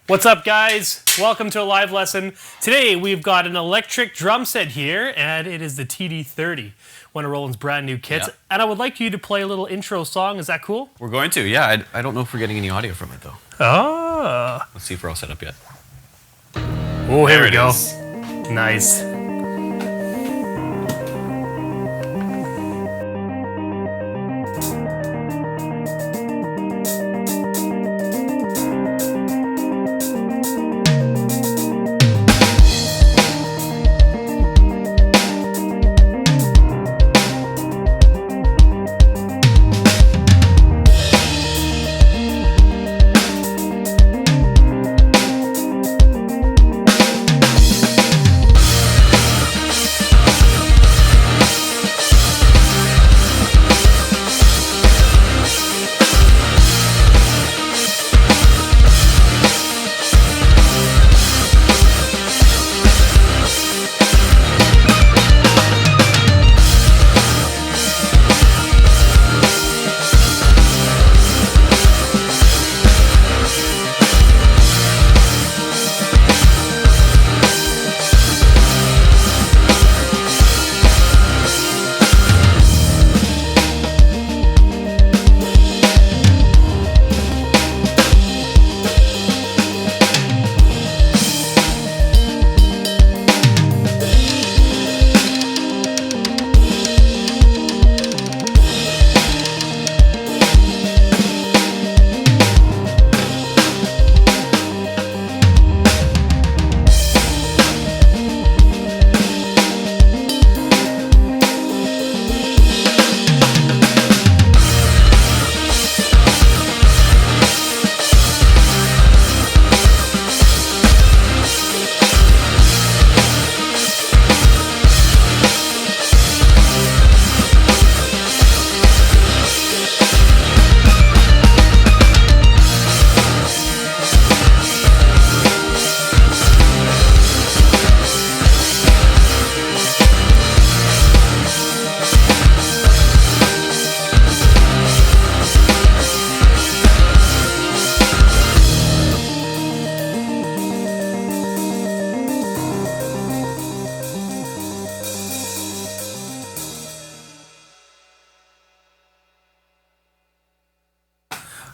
What's up, guys? Welcome to a live lesson. Today we've got an electric drum set here, and it is the TD30, one of Roland's brand new kits. Yeah. And I would like you to play a little intro song. Is that cool? We're going to, yeah. I don't know if we're getting any audio from it, though. Oh. Let's see if we're all set up yet. Oh, here we go. Nice.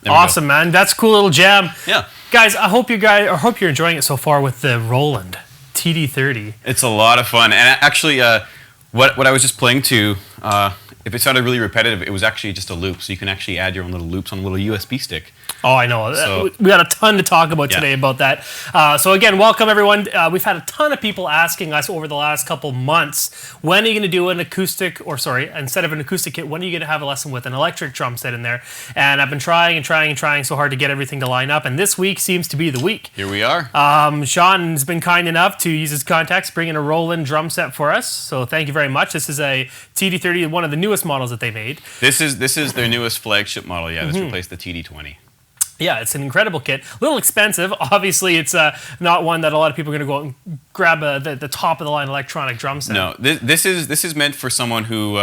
Awesome, man. That's a cool little jam. Yeah. Guys, I hope you're enjoying it so far with the Roland TD30. It's a lot of fun. And actually, what I was just playing to, if it sounded really repetitive, it was actually just a loop. So you can actually add your own little loops on a little USB stick. Oh, I know. So, we got a ton to talk about today about that. So again, welcome everyone. We've had a ton of people asking us over the last couple months, when are you going to do an acoustic, instead of an acoustic kit, when are you going to have a lesson with an electric drum set in there? And I've been trying so hard to get everything to line up. And this week seems to be the week. Here we are. Sean's been kind enough to use his contacts, bring in a Roland drum set for us. So thank you very much. This is a TD30, one of the newest models that they made. This is their newest flagship model. Yeah, this replaced the TD20. Yeah, it's an incredible kit. A little expensive. Obviously, it's not one that a lot of people are going to go out and grab the top of the line electronic drum set. No, this is meant for someone who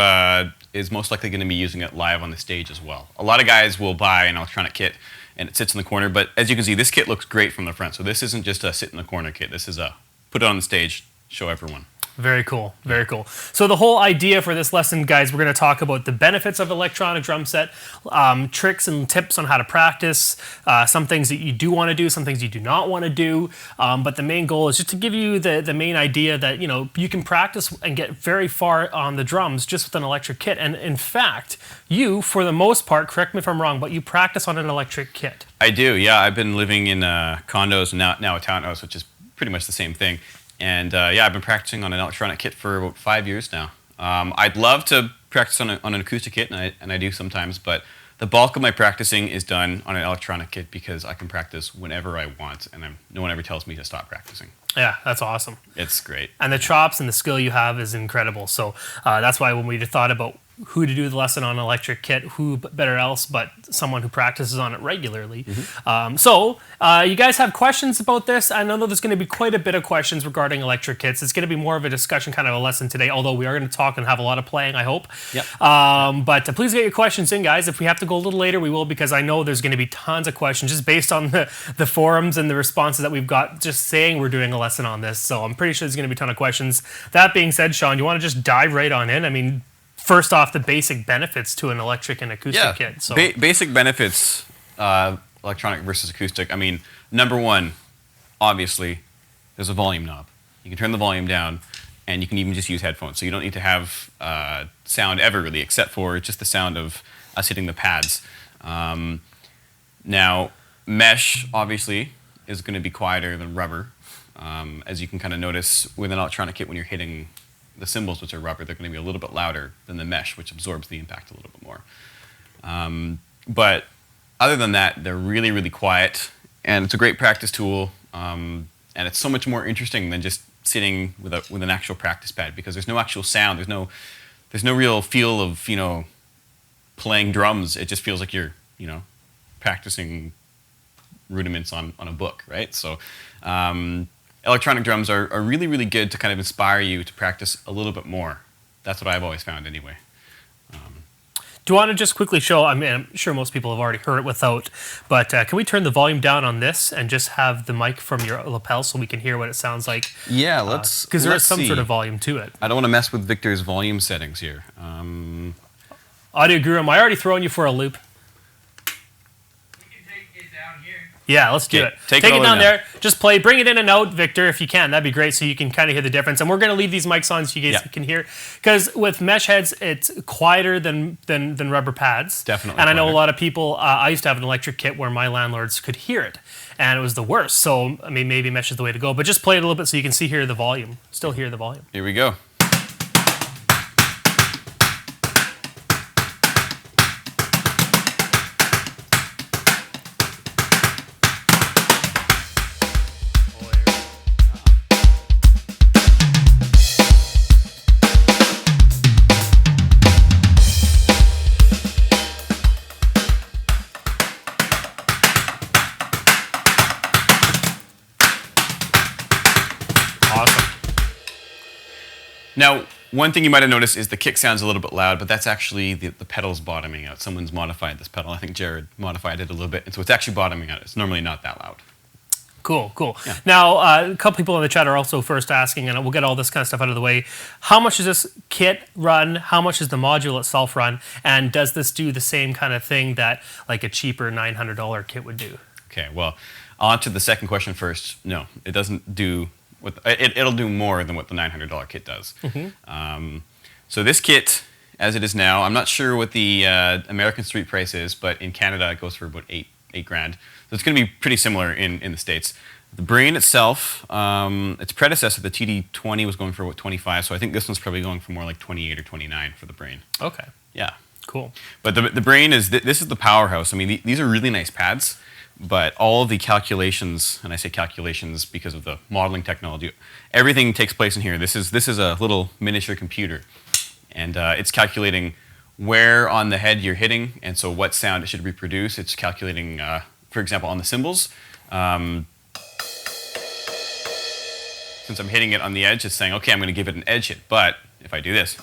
is most likely going to be using it live on the stage as well. A lot of guys will buy an electronic kit and it sits in the corner, but as you can see, this kit looks great from the front. So this isn't just a sit in the corner kit. This is a put it on the stage, show everyone. Very cool, very cool. So the whole idea for this lesson, guys, we're going to talk about the benefits of electronic drum set, tricks and tips on how to practice, some things that you do want to do, some things you do not want to do. But the main goal is just to give you the main idea that, you know, you can practice and get very far on the drums just with an electric kit. And in fact, you, for the most part, correct me if I'm wrong, but you practice on an electric kit. I do, yeah. I've been living in condos and now a townhouse, which is pretty much the same thing. And yeah, I've been practicing on an electronic kit for about 5 years now. I'd love to practice on an acoustic kit, and I do sometimes, but the bulk of my practicing is done on an electronic kit because I can practice whenever I want, and no one ever tells me to stop practicing. Yeah, that's awesome. It's great. And the chops and the skill you have is incredible. So that's why when we thought about who to do the lesson on an electric kit, who better else but someone who practices on it regularly. So you guys have questions about this? I know there's going to be quite a bit of questions regarding electric kits. It's going to be more of a discussion, kind of a lesson today, although we are going to talk and have a lot of playing, I hope. Yep. But please get your questions in, guys. If we have to go a little later, we will, because I know there's going to be tons of questions just based on the forums and the responses that we've got just saying we're doing a lesson on this. So I'm pretty sure there's going to be a ton of questions. That being said, Sean, you want to just dive right on in? I mean, first off, the basic benefits to an electric and acoustic kit. So basic benefits, electronic versus acoustic. I mean, number one, obviously, there's a volume knob. You can turn the volume down, and you can even just use headphones. So you don't need to have sound ever, really, except for just the sound of us hitting the pads. Now, mesh, obviously, is going to be quieter than rubber. As you can kind of notice with an electronic kit, when you're hitting the cymbals, which are rubber, they're going to be a little bit louder than the mesh, which absorbs the impact a little bit more. But other than that, they're really, really quiet, and it's a great practice tool. And it's so much more interesting than just sitting with an actual practice pad, because there's no actual sound. There's no real feel of playing drums. It just feels like you're practicing rudiments on a book, right? So electronic drums are really, really good to kind of inspire you to practice a little bit more. That's what I've always found anyway. Do you want to just quickly show, I mean, I'm sure most people have already heard it without, but can we turn the volume down on this and just have the mic from your lapel so we can hear what it sounds like? Yeah, let's because there is some sort of volume to it. I don't want to mess with Victor's volume settings here. Audio Guru, am I already throwing you for a loop? Yeah, let's do it. Take it down there. Just play. Bring it in and out, Victor, if you can. That'd be great, so you can kind of hear the difference. And we're going to leave these mics on so you guys can hear. Because with mesh heads, it's quieter than rubber pads. Definitely. And I know a lot of people, I used to have an electric kit where my landlords could hear it. And it was the worst. So, I mean, maybe mesh is the way to go. But just play it a little bit so you can hear the volume. Still hear the volume. Here we go. Now, one thing you might have noticed is the kick sounds a little bit loud, but that's actually the pedals bottoming out. Someone's modified this pedal. I think Jared modified it a little bit, and so it's actually bottoming out. It's normally not that loud. Cool. Yeah. Now, a couple people in the chat are also first asking, and we'll get all this kind of stuff out of the way. How much does this kit run? How much does the module itself run? And does this do the same kind of thing that like a cheaper $900 kit would do? Okay, well, I'll answer the second question first. No, it doesn't do... It'll do more than what the $900 kit does. Mm-hmm. So this kit, as it is now, I'm not sure what the American street price is, but in Canada it goes for about $8 grand. So it's going to be pretty similar in the States. The brain itself, its predecessor, the TD20, was going for about 25. So I think this one's probably going for more like 28 or 29 for the brain. Okay. Yeah. Cool. But the brain is this is the powerhouse. I mean, these are really nice pads. But all of the calculations, and I say calculations because of the modeling technology, everything takes place in here. This is a little miniature computer, and it's calculating where on the head you're hitting, and so what sound it should reproduce. It's calculating, for example, on the cymbals. Since I'm hitting it on the edge, it's saying, okay, I'm going to give it an edge hit. But if I do this,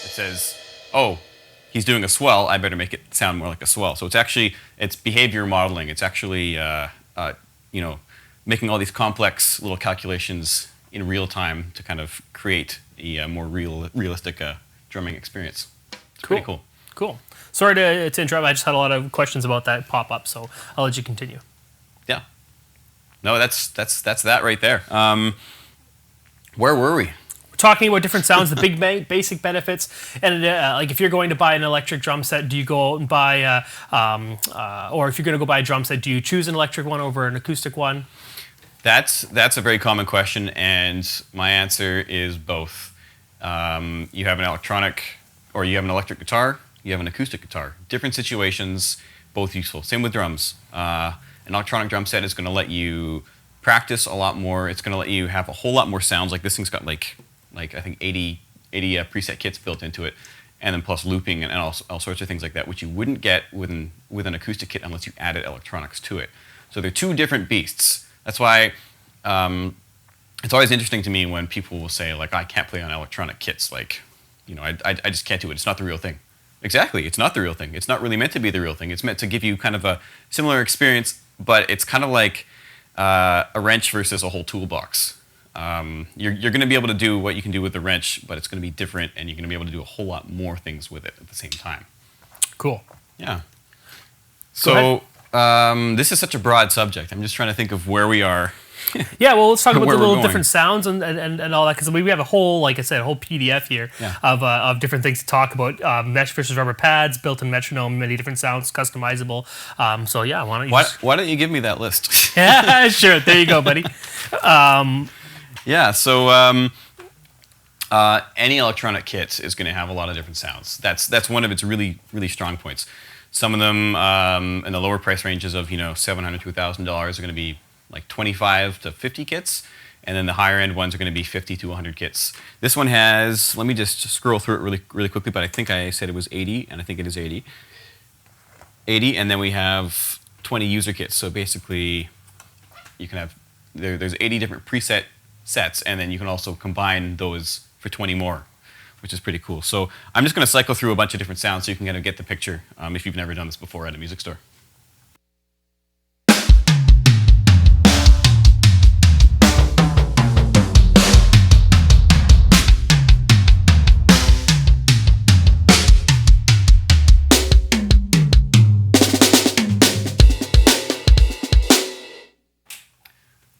it says, oh, he's doing a swell, I better make it sound more like a swell. So it's behavior modeling. It's actually, making all these complex little calculations in real time to kind of create a more realistic drumming experience. It's pretty cool. Cool. Sorry to interrupt. I just had a lot of questions about that pop up, so I'll let you continue. Yeah. No, that's that right there. Where were we? Talking about different sounds, the big basic benefits, and like if you're going to buy an electric drum set, do you go and buy, or if you're going to go buy a drum set, do you choose an electric one over an acoustic one? That's a very common question, and my answer is both. You have an electronic, or you have an electric guitar, you have an acoustic guitar. Different situations, both useful. Same with drums. An electronic drum set is going to let you practice a lot more. It's going to let you have a whole lot more sounds. Like this thing's got like I think 80 preset kits built into it, and then plus looping and all sorts of things like that, which you wouldn't get with an acoustic kit unless you added electronics to it. So they're two different beasts. That's why it's always interesting to me when people will say, like, I can't play on electronic kits. Like, I just can't do it. It's not the real thing. Exactly, it's not the real thing. It's not really meant to be the real thing. It's meant to give you kind of a similar experience, but it's kind of like a wrench versus a whole toolbox. You're going to be able to do what you can do with the wrench, but it's going to be different, and you're going to be able to do a whole lot more things with it at the same time. Cool. Yeah. So this is such a broad subject. I'm just trying to think of where we are. Yeah, well, let's talk about the Where we're little going. different sounds and all that, because we have a whole, like I said, a whole PDF here of different things to talk about. Mesh versus rubber pads, built-in metronome, many different sounds, customizable. So yeah, why don't you? Why don't you give me that list? Yeah, sure. There you go, buddy. Yeah. So any electronic kit is going to have a lot of different sounds. That's one of its really, really strong points. Some of them in the lower price ranges of $700 to $1,000 are going to be like 25 to 50 kits, and then the higher end ones are going to be 50 to 100 kits. This one has, let me just scroll through it really, really quickly, but I think I said it was 80, and I think it is 80. 80, and then we have 20 user kits. So basically, you can have, there's 80 different preset sets, and then you can also combine those for 20 more, which is pretty cool. So I'm just going to cycle through a bunch of different sounds so you can kind of get the picture if you've never done this before at a music store.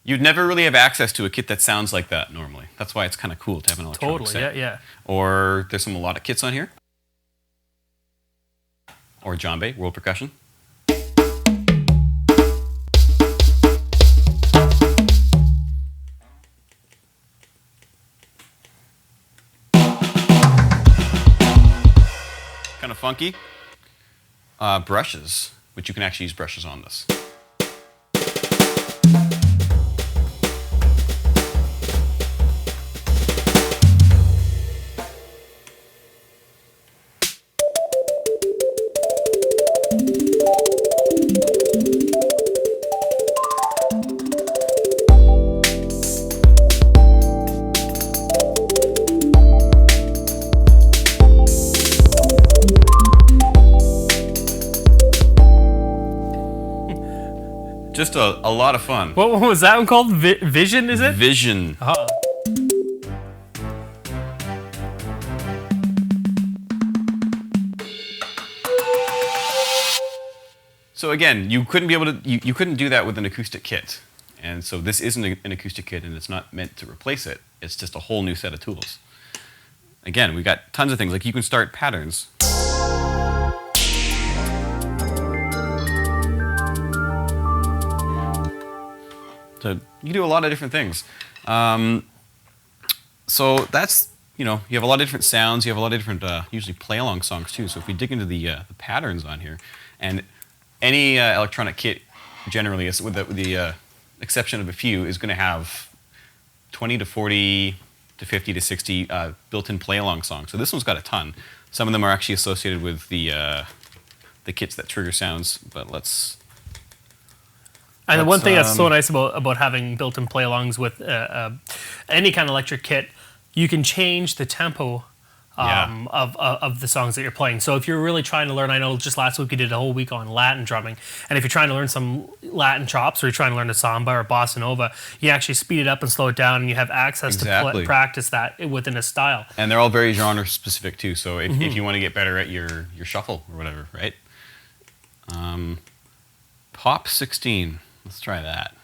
You'd never really have access to a kit that sounds like that normally. That's why it's kind of cool to have an electronic set. Totally, yeah. Or there's some melodic kits on here. Or djembe, world percussion. Kind of funky. Brushes, which you can actually use brushes on this. Just a lot of fun. What was that one called? Vision, is it? Vision. Uh-huh. So again, you couldn't be able to you couldn't do that with an acoustic kit, and so this isn't an acoustic kit, and it's not meant to replace it. It's just a whole new set of tools. Again, we got tons of things like you can start patterns. So you can do a lot of different things. So that's, you have a lot of different sounds. You have a lot of different, usually play-along songs too. So if we dig into the patterns on here, and any electronic kit generally, with the exception of a few, is going to have 20 to 40 to 50 to 60 built-in play-along songs. So this one's got a ton. Some of them are actually associated with the kits that trigger sounds, but let's... And the one thing that's so nice about having built-in play-alongs with any kind of electric kit, you can change the tempo of the songs that you're playing. So if you're really trying to learn, I know just last week we did a whole week on Latin drumming, and if you're trying to learn some Latin chops or you're trying to learn a samba or bossa nova, you actually speed it up and slow it down, and you have access to practice that within a style. And they're all very genre specific too. So if you want to get better at your shuffle or whatever, right? Pop 16. Let's try that.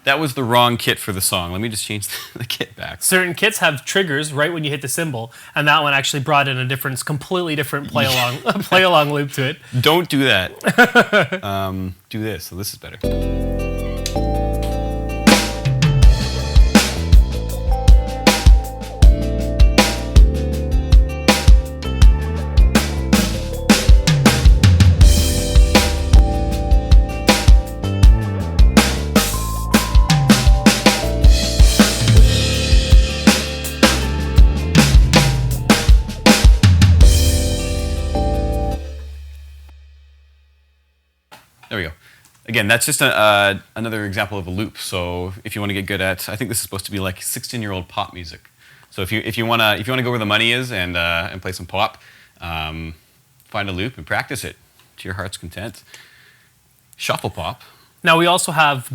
That was the wrong kit for the song. Let me just change the kit back. Certain kits have triggers right when you hit the cymbal, and that one actually brought in a completely different play-along loop to it. Don't do that. Do this. So this is better. again, that's just another example of a loop. So if you want to get good at, I think this is supposed to be like 16-year-old pop music. So if you wanna go where the money is and play some pop, find a loop and practice it to your heart's content. Shuffle pop. Now we also have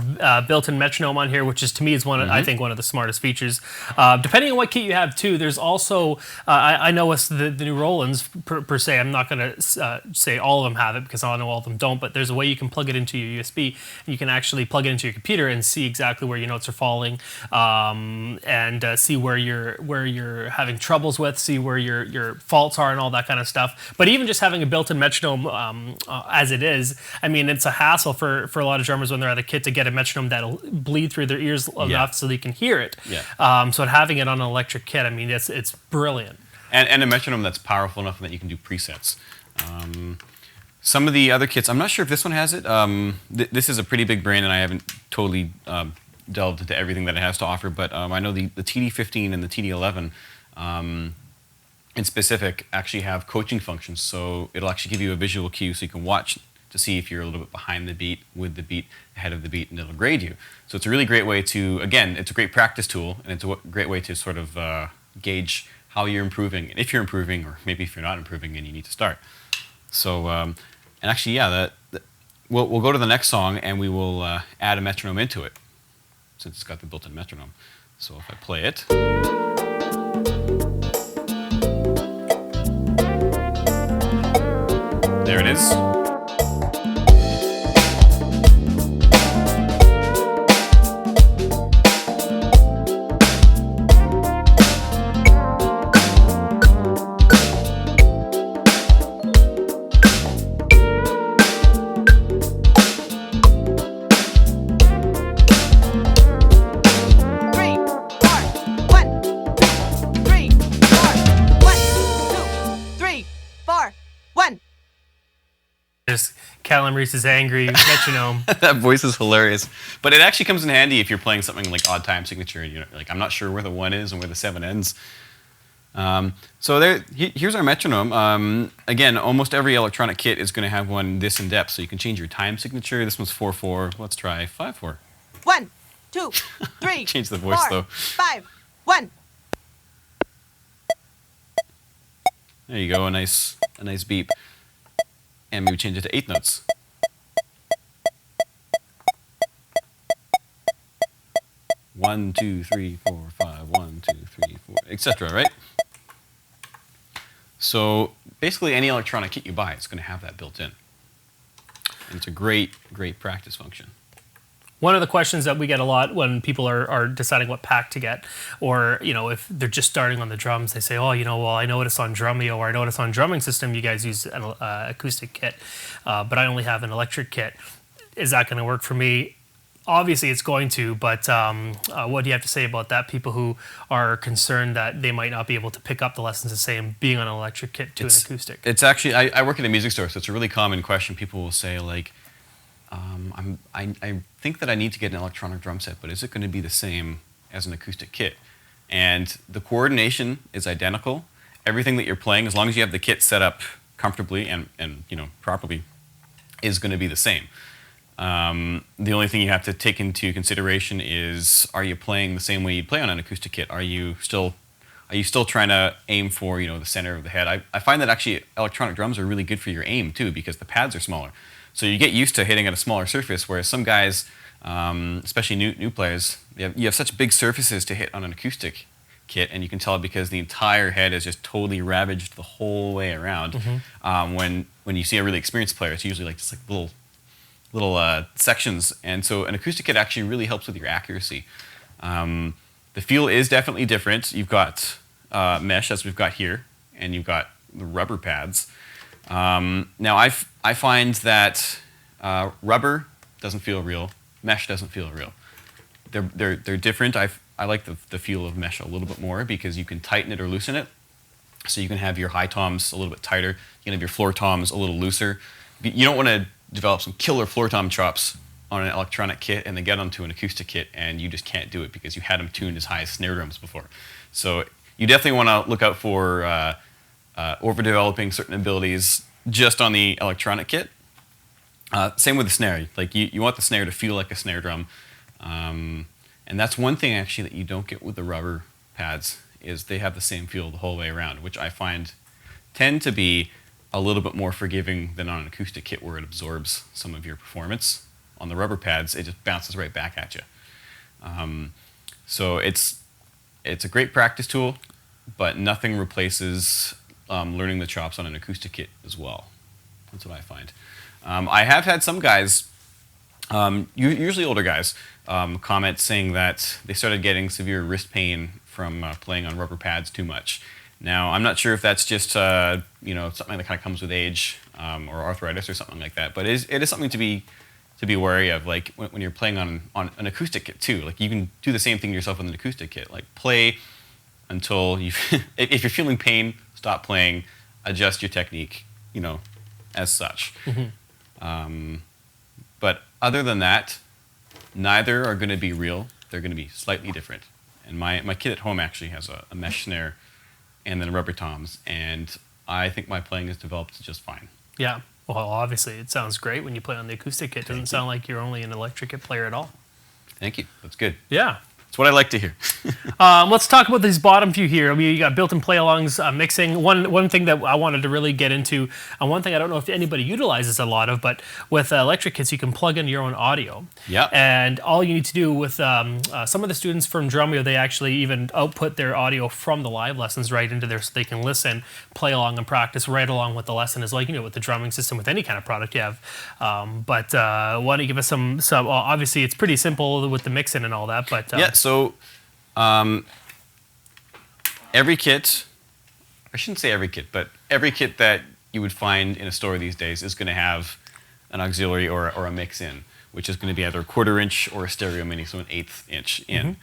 built-in metronome on here, which is to me is I think one of the smartest features. Depending on what kit you have too, there's also I know with the new Rolands per se. I'm not going to say all of them have it because I know all of them don't. But there's a way you can plug it into your USB. And you can actually plug it into your computer and see exactly where your notes are falling, and see where you're having troubles with, see where your faults are, and all that kind of stuff. But even just having a built-in metronome as it is, I mean, it's a hassle for a lot of drummers when they're at a kit to get a metronome that'll bleed through their ears enough so they can hear it. Yeah. So having it on an electric kit, I mean, it's brilliant. And a metronome that's powerful enough that you can do presets. Some of the other kits, I'm not sure if this one has it. This is a pretty big brand, and I haven't totally delved into everything that it has to offer. But I know the TD15 and the TD11 in specific actually have coaching functions. So it'll actually give you a visual cue so you can watch to see if you're a little bit behind the beat, with the beat, ahead of the beat, and it'll grade you. So it's a really great way to, again, it's a great practice tool, and it's a great way to sort of gauge how you're improving, and if you're improving, or maybe if you're not improving and you need to start. So, and actually, yeah, we'll go to the next song, and we will add a metronome into it, since it's got the built-in metronome. So if I play it. There it is. Callum Reese's angry metronome. That voice is hilarious, but it actually comes in handy if you're playing something like odd time signature. And you're like, I'm not sure where the 1 is and where the 7 ends. So here's our metronome. Again, almost every electronic kit is going to have one this in depth, so you can change your time signature. This one's 4/4. Let's try 5/4. 1, 2, 3. Change the voice 4, though. 5, 1. There you go, a nice beep. And maybe change it to 8 notes. One, 2, 3, 4, 5. 1, 2, 3, 4, etc. Right? So basically, any electronic kit you buy, it's going to have that built in, and it's a great practice function. One of the questions that we get a lot when people are deciding what pack to get, or if they're just starting on the drums, they say, "Oh, well, I noticed on Drumeo or I noticed on Drumming System you guys use an acoustic kit, but I only have an electric kit. Is that going to work for me?" Obviously, it's going to, but what do you have to say about that? People who are concerned that they might not be able to pick up the lessons the same being on an electric kit to an acoustic. It's actually, I work at a music store, so it's a really common question. People will say like, I think that I need to get an electronic drum set, but is it going to be the same as an acoustic kit? And the coordination is identical. Everything that you're playing, as long as you have the kit set up comfortably and properly, is going to be the same. The only thing you have to take into consideration is, are you playing the same way you play on an acoustic kit? Are you still trying to aim for the center of the head? I find that actually electronic drums are really good for your aim too, because the pads are smaller. So you get used to hitting at a smaller surface, whereas some guys, especially new players, you have such big surfaces to hit on an acoustic kit, and you can tell because the entire head is just totally ravaged the whole way around. Mm-hmm. When you see a really experienced player, it's usually like just like little sections, and so an acoustic kit actually really helps with your accuracy. The feel is definitely different. You've got mesh, as we've got here, and you've got the rubber pads. Now I find that rubber doesn't feel real, mesh doesn't feel real. They're different. I like the feel of mesh a little bit more because you can tighten it or loosen it. So you can have your high toms a little bit tighter. You can have your floor toms a little looser. You don't want to develop some killer floor tom chops on an electronic kit and then get onto an acoustic kit and you just can't do it because you had them tuned as high as snare drums before. So you definitely want to look out for overdeveloping certain abilities just on the electronic kit. Same with the snare. Like you want the snare to feel like a snare drum, and that's one thing actually that you don't get with the rubber pads is they have the same feel the whole way around, which I find tend to be a little bit more forgiving than on an acoustic kit where it absorbs some of your performance. On the rubber pads, it just bounces right back at you. So it's a great practice tool, but nothing replaces learning the chops on an acoustic kit as well. That's what I find. I have had some guys, usually older guys, comment saying that they started getting severe wrist pain from playing on rubber pads too much. Now, I'm not sure if that's just something that kind of comes with age or arthritis or something like that, but it is something to be wary of. Like when you're playing on an acoustic kit too, like you can do the same thing yourself with an acoustic kit. Like play until you, if you're feeling pain, stop playing, adjust your technique, as such. But other than that, neither are going to be real. They're going to be slightly different. And my kit at home actually has a mesh snare and then rubber toms, and I think my playing has developed just fine. Yeah. Well, obviously, it sounds great when you play on the acoustic kit. It doesn't sound like you're only an electric kit player at all. Thank you. That's good. Yeah. That's what I like to hear. Let's talk about these bottom few here. I mean, you got built-in play-alongs, mixing. One thing that I wanted to really get into, and one thing I don't know if anybody utilizes a lot of, but with electric kits, you can plug in your own audio. Yeah. And all you need to do with some of the students from Drumeo, they actually even output their audio from the live lessons right into there so they can listen, play along, and practice right along with the lesson as like, with the drumming system, with any kind of product you have. But why don't you give us some obviously, it's pretty simple with the mixing and all that, but... yeah, so every kit, I shouldn't say every kit, but every kit that you would find in a store these days is going to have an auxiliary or a mix in, which is going to be either a 1/4 inch or a stereo mini, so an 1/8 inch in.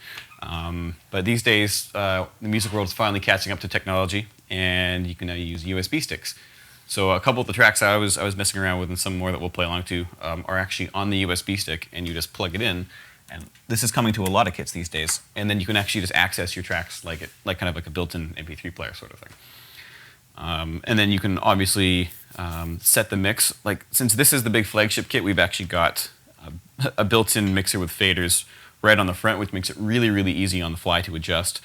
But these days, the music world is finally catching up to technology, and you can now use USB sticks. So a couple of the tracks I was messing around with, and some more that we'll play along to, are actually on the USB stick, and you just plug it in. And this is coming to a lot of kits these days. And then you can actually just access your tracks like kind of like a built-in MP3 player sort of thing. And then you can obviously set the mix. Like since this is the big flagship kit, we've actually got a built-in mixer with faders right on the front, which makes it really, really easy on the fly to adjust.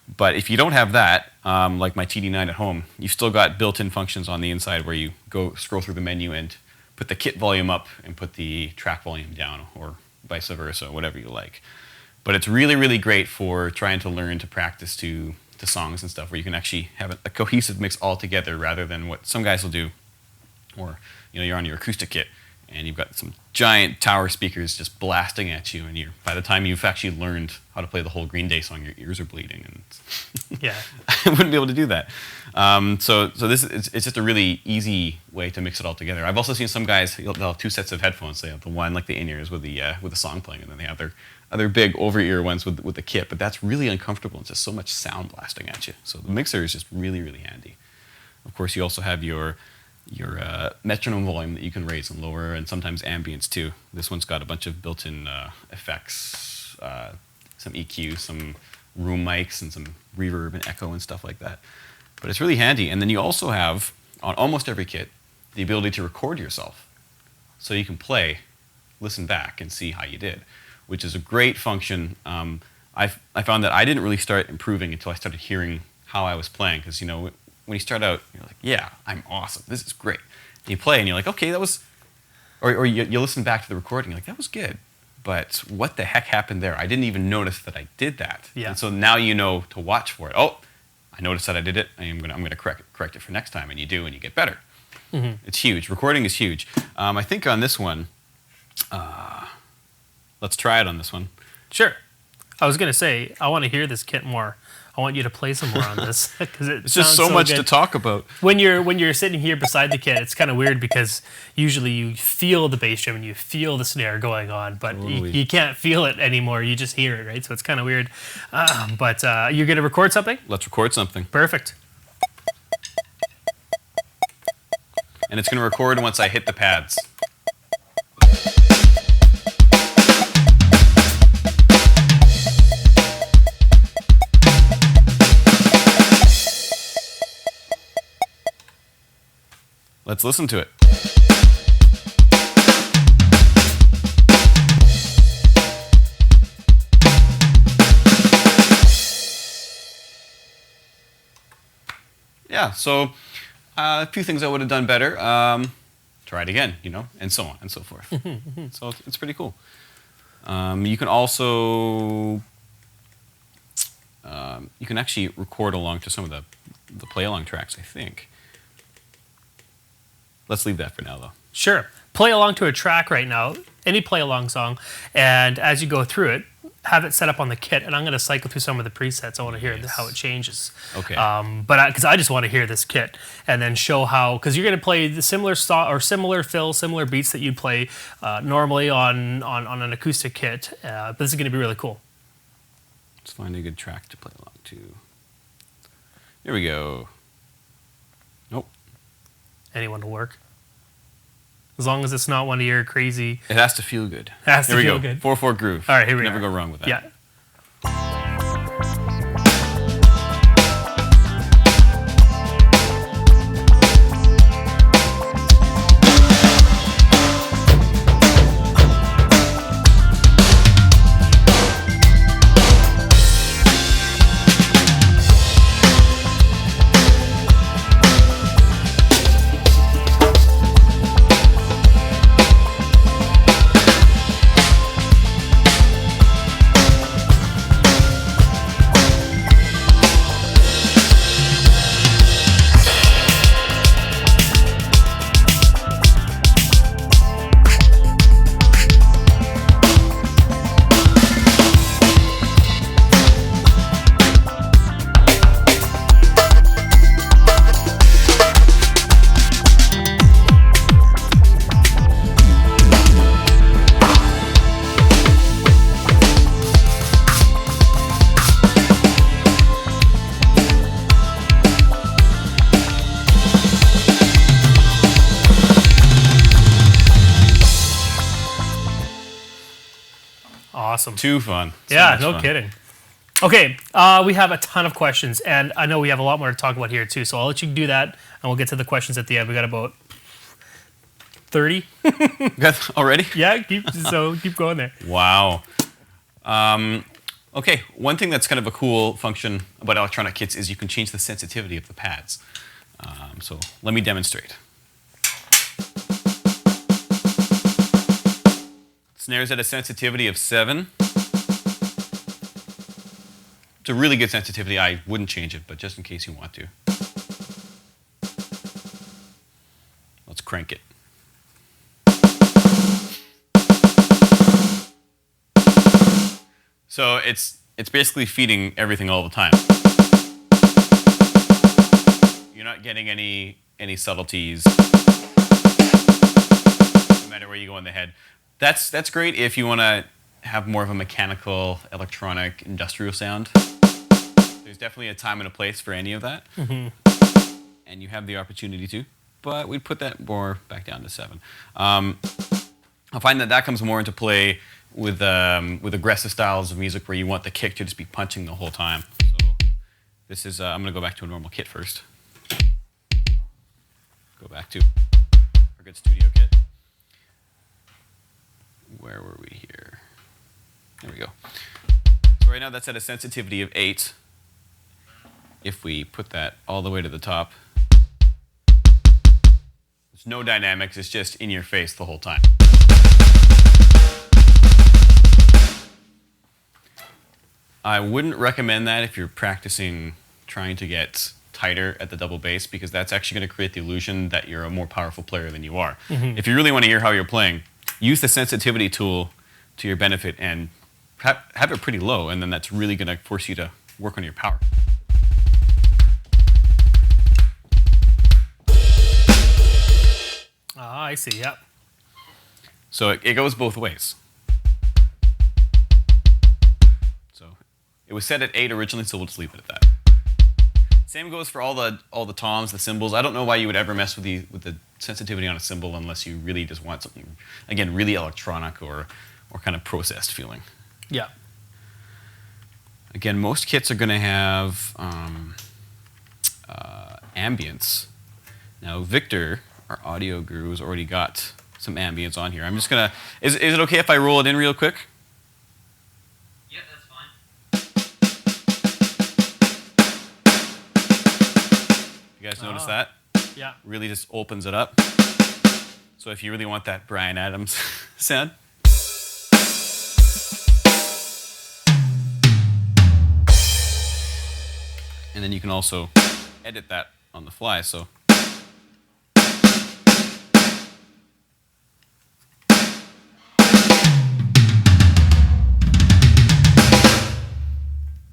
But if you don't have that, like my TD9 at home, you've still got built-in functions on the inside where you go scroll through the menu and put the kit volume up and put the track volume down, or vice versa, whatever you like. But it's really, really great for trying to learn to practice to songs and stuff, where you can actually have a cohesive mix all together rather than what some guys will do. Or you're on your acoustic kit and you've got some giant tower speakers just blasting at you, and by the time you've actually learned how to play the whole Green Day song, your ears are bleeding, and yeah, I wouldn't be able to do that. So this it's just a really easy way to mix it all together. I've also seen some guys, they'll have two sets of headphones. They have the one like the in-ears with the song playing, and then they have their other big over-ear ones with the kit. But that's really uncomfortable. It's just so much sound blasting at you. So the mixer is just really, really handy. Of course, you also have your metronome volume that you can raise and lower, and sometimes ambience too. This one's got a bunch of built-in effects, some EQ, some room mics, and some reverb and echo and stuff like that. But it's really handy. And then you also have, on almost every kit, the ability to record yourself. So you can play, listen back, and see how you did, which is a great function. I found that I didn't really start improving until I started hearing how I was playing, because when you start out, you're like, yeah, I'm awesome. This is great. And you play, and you're like, okay, that was... Or you listen back to the recording, you're like, that was good. But what the heck happened there? I didn't even notice that I did that. Yeah. And so now you know to watch for it. Oh, I noticed that I did it. I'm gonna correct it for next time. And you do, and you get better. Mm-hmm. It's huge. Recording is huge. I think on this one, let's try it on this one. Sure. I was going to say, I want to hear this kit more. I want you to play some more on this, because it's just so much to talk about. When you're sitting here beside the kit, it's kind of weird because usually you feel the bass drum and you feel the snare going on, but you can't feel it anymore. You just hear it, right? So it's kind of weird. But you're going to record something? Let's record something. Perfect. And it's going to record once I hit the pads. Let's listen to it. yeah, so a few things I would have done better. Try it again, and so on and so forth. So it's pretty cool. You can also you can actually record along to some of the play along tracks, I think. Let's leave that for now, though. Sure. Play along to a track right now, any play along song, and as you go through it, have it set up on the kit, and I'm going to cycle through some of the presets. I want to hear how it changes. Okay. But because I just want to hear this kit, and then show how, because you're going to play the similar similar fill, similar beats that you'd play normally on an acoustic kit. But this is going to be really cool. Let's find a good track to play along to. Here we go. Nope. Anyone will work. As long as it's not one of your crazy. It has to feel good. Has to Here we feel go. good. 4/4 groove. All right, here we Never are. go wrong with that. Yeah. Awesome. Too fun. So Yeah, much no fun. kidding. Okay, we have a ton of questions, and I know we have a lot more to talk about here too. So I'll let you do that, and we'll get to the questions at the end. We got about 30. Already? Yeah, keep going there. Wow. Okay, one thing that's kind of a cool function about electronic kits is you can change the sensitivity of the pads. So let me demonstrate. Snares at a sensitivity of 7. It's a really good sensitivity. I wouldn't change it, but just in case you want to. Let's crank it. So it's basically feeding everything all the time. You're not getting any subtleties, no matter where you go in the head. That's great if you want to have more of a mechanical, electronic, industrial sound. There's definitely a time and a place for any of that, and you have the opportunity to. But we'd put that more back down to 7. I find that comes more into play with aggressive styles of music where you want the kick to just be punching the whole time. So this is I'm going to go back to a normal kit first. Go back to our good studio kit. Where were we here? There we go. So right now that's at a sensitivity of 8. If we put that all the way to the top, there's no dynamics, it's just in your face the whole time. I wouldn't recommend that if you're practicing trying to get tighter at the double bass, because that's actually going to create the illusion that you're a more powerful player than you are. If you really want to hear how you're playing, use the sensitivity tool to your benefit and have it pretty low, and then that's really going to force you to work on your power. Ah, I see, yep. So it goes both ways. So it was set at 8 originally, so we'll just leave it at that. Same goes for all the toms, the cymbals. I don't know why you would ever mess with the sensitivity on a cymbal unless you really just want something, again, really electronic or kind of processed feeling. Yeah. Again, most kits are going to have ambience. Now, Victor, our audio guru, has already got some ambience on here. I'm just going to... Is it okay if I roll it in real quick? Yeah, that's fine. You guys guys notice that? Yeah. Really just opens it up. So if you really want that Bryan Adams sound. And then you can also edit that on the fly. So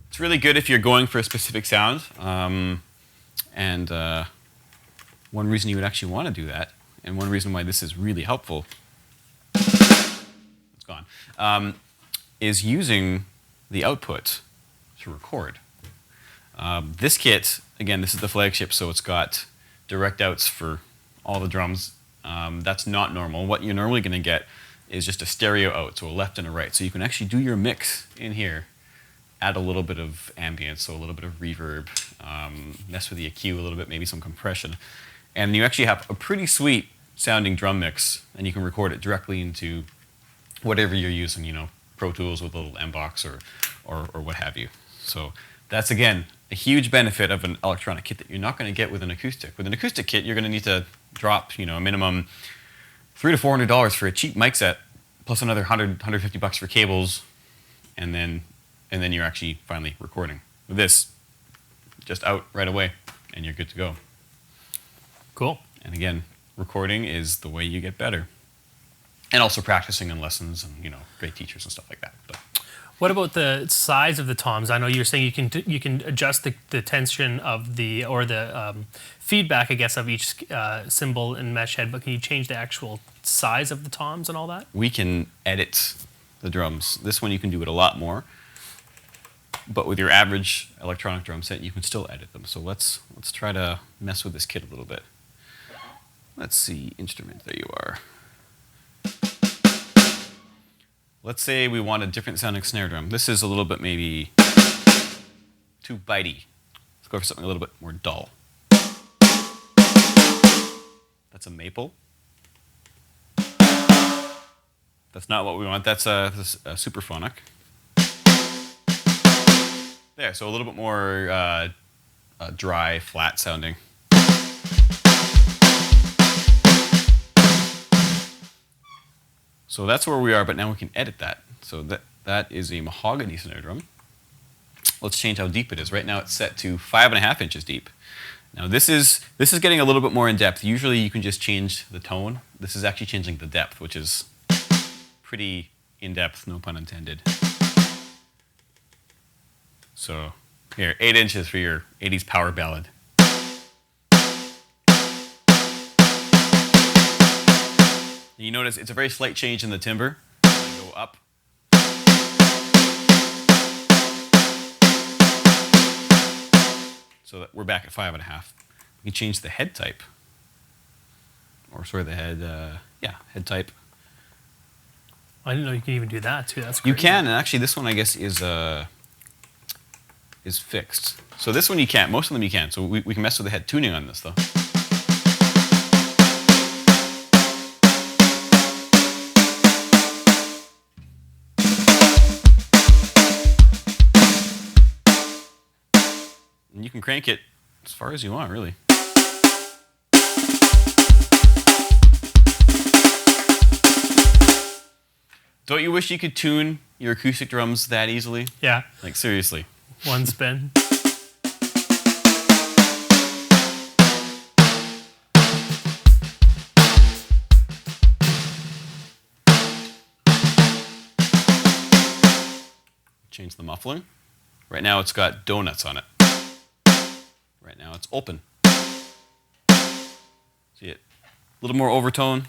it's really good if you're going for a specific sound. One reason you would actually want to do that, and one reason why this is really helpful, it's gone, is using the output to record. This kit, again, this is the flagship, so it's got direct outs for all the drums. That's not normal. What you're normally going to get is just a stereo out, so a left and a right. So you can actually do your mix in here, add a little bit of ambience, so a little bit of reverb, mess with the EQ a little bit, maybe some compression. And you actually have a pretty sweet sounding drum mix, and you can record it directly into whatever you're using, you know, Pro Tools with a little M-Box or what have you. So that's, again, a huge benefit of an electronic kit that you're not going to get with an acoustic. With an acoustic kit, you're going to need to drop, you know, a minimum $300 to $400 for a cheap mic set, plus another $150 for cables, and then you're actually finally recording. With this, just out right away, and you're good to go. Cool. And again, recording is the way you get better. And also practicing in lessons and, you know, great teachers and stuff like that. But What about the size of the toms? I know you're saying you can adjust the tension of the feedback, I guess, of each cymbal and mesh head, but can you change the actual size of the toms and all that? we can edit the drums. This one you can do it a lot more. But with your average electronic drum set, you can still edit them. So let's try to mess with this kit a little bit. Let's see, instrument, there you are. Let's say we want a different sounding snare drum. This is a little bit maybe too bitey. Let's go for something a little bit more dull. That's a maple. That's not what we want. That's a superphonic. There, so a little bit more dry, flat sounding. So that's where we are, but now we can edit that. So that is a mahogany snare drum. Let's change how deep it is. Right now it's set to 5.5 inches deep. Now this is getting a little bit more in depth. Usually you can just change the tone. This is actually changing the depth, which is pretty in depth, no pun intended. So here, 8 inches for your 80s power ballad. You notice it's a very slight change in the timbre. Go up. So that we're back at 5.5. We can change the head type. Or sorry, the head, head type. I didn't know you could even do that too. That's You great. can, and actually this one I guess is fixed. So this one you can't. Most of them you can. So we can mess with the head tuning on this though. And you can crank it as far as you want, really. Don't you wish you could tune your acoustic drums that easily? Yeah, Like, seriously. one spin. Change the muffling. Right now it's got donuts on it. Right now it's open. See it? A little more overtone.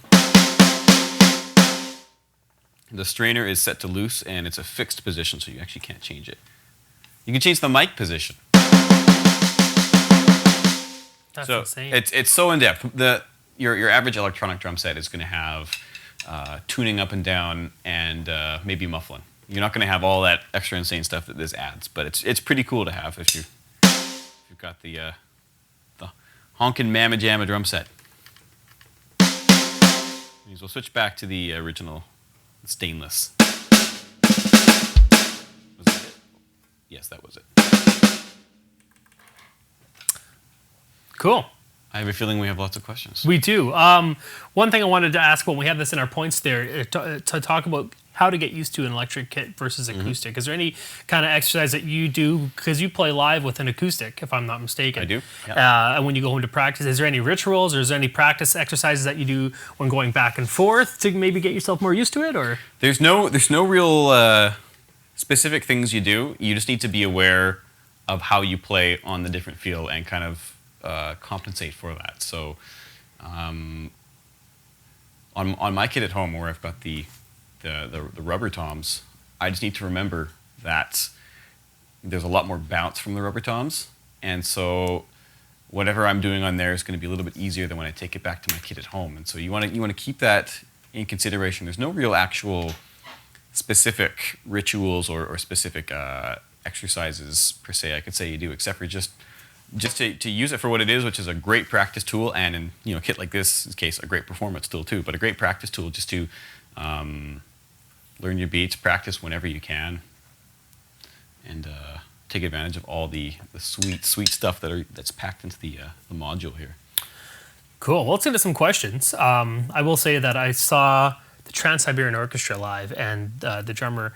The strainer is set to loose and it's a fixed position, so you actually can't change it. You can change the mic position. That's So insane. it's so in depth. Your average electronic drum set is going to have tuning up and down and maybe muffling. You're not going to have all that extra insane stuff that this adds, but it's pretty cool to have if you've got the honkin' mamma jamma drum set. We'll switch back to the original stainless. Was that it? Yes, that was it. Cool. I have a feeling we have lots of questions. We do. One thing I wanted to ask when we have this in our points there to talk about how to get used to an electric kit versus acoustic. Is there any kind of exercise that you do, because you play live with an acoustic, if I'm not mistaken? I do. Yeah. And when you go home to practice, is there any rituals or is there any practice exercises that you do when going back and forth to maybe get yourself more used to it? Or There's no real specific things you do. You just need to be aware of how you play on the different field and kind of compensate for that. So on my kit at home, where I've got the rubber toms, I just need to remember that there's a lot more bounce from the rubber toms, and so whatever I'm doing on there is going to be a little bit easier than when I take it back to my kit at home. And so you want to keep that in consideration. There's no real actual specific rituals or specific exercises per se I could say you do, except for just to use it for what it is, which is a great practice tool, and in a kit like this case, a great performance tool too, but a great practice tool just to learn your beats, practice whenever you can, and take advantage of all the sweet stuff that's packed into the module here. cool. Well, let's get into some questions. I will say that I saw the Trans-Siberian Orchestra live, and the drummer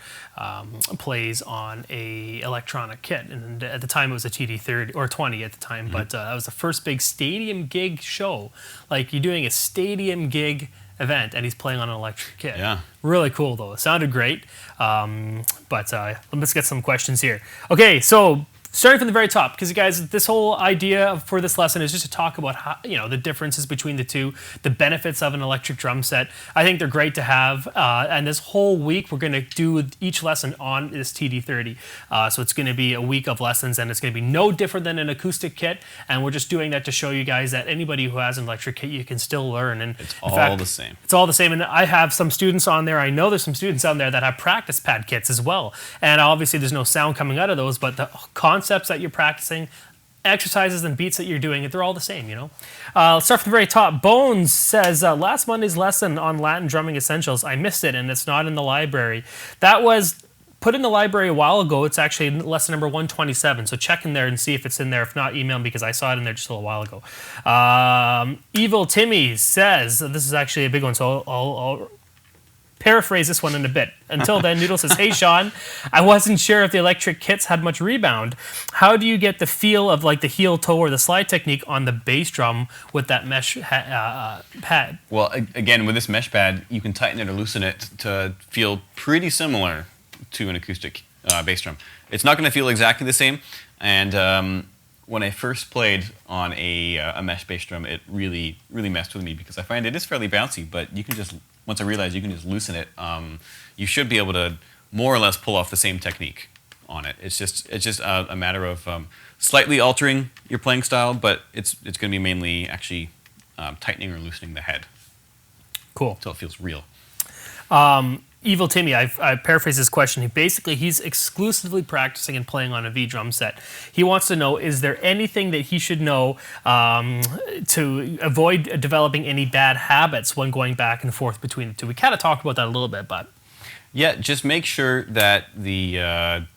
plays on a electronic kit, and at the time it was a TD-30 or 20 at the time, but that was the first big stadium gig show. Like, you're doing a stadium gig event and he's playing on an electric kit. Yeah. Really cool though. It sounded great. But let's get some questions here. Okay, so starting from the very top, because you guys, this whole idea for this lesson is just to talk about how, the differences between the two, the benefits of an electric drum set. I think they're great to have, and this whole week we're going to do each lesson on this TD-30. So it's going to be a week of lessons, and it's going to be no different than an acoustic kit, and we're just doing that to show you guys that anybody who has an electric kit, you can still learn. And it's all the same. It's all the same, and I have some students on there. I know there's some students on there that have practice pad kits as well, and obviously there's no sound coming out of those, but the concepts that you're practicing, exercises and beats that you're doing, they're all the same, Let's start from the very top. Bones says, last Monday's lesson on Latin drumming essentials, I missed it and it's not in the library. That was put in the library a while ago. It's actually lesson number 127, so check in there and see if it's in there. If not, email me because I saw it in there just a little while ago. Evil Timmy says, this is actually a big one, so I'll paraphrase this one in a bit. Until then, Noodle says, hey Sean, I wasn't sure if the electric kits had much rebound. How do you get the feel of like the heel toe or the slide technique on the bass drum with that mesh pad? Well, again, with this mesh pad, you can tighten it or loosen it to feel pretty similar to an acoustic bass drum. It's not going to feel exactly the same, and when I first played on a mesh bass drum, it really messed with me because I find it is fairly bouncy, but you can just, once I realized you can just loosen it, you should be able to more or less pull off the same technique on it. It's just a matter of slightly altering your playing style, but it's going to be mainly actually tightening or loosening the head. Cool. Until it feels real. Evil Timmy, I paraphrased his question. He's exclusively practicing and playing on a V drum set. He wants to know, is there anything that he should know to avoid developing any bad habits when going back and forth between the two? We kind of talked about that a little bit, but yeah, just make sure that the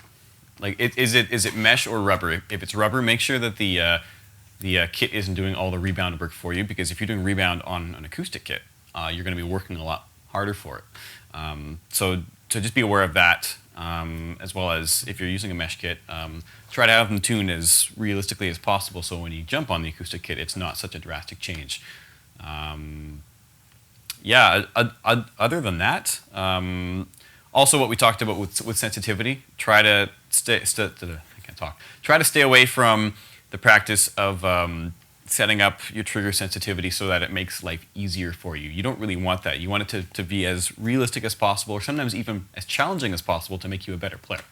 is it mesh or rubber? If it's rubber, make sure that the kit isn't doing all the rebound work for you, because if you're doing rebound on an acoustic kit, you're going to be working a lot harder for it. So just be aware of that, as well as if you're using a mesh kit, try to have them tuned as realistically as possible so when you jump on the acoustic kit, it's not such a drastic change. Other than that, also what we talked about with sensitivity, try to stay away from the practice of setting up your trigger sensitivity so that it makes life easier for you. You don't really want that. You want it to be as realistic as possible, or sometimes even as challenging as possible to make you a better player.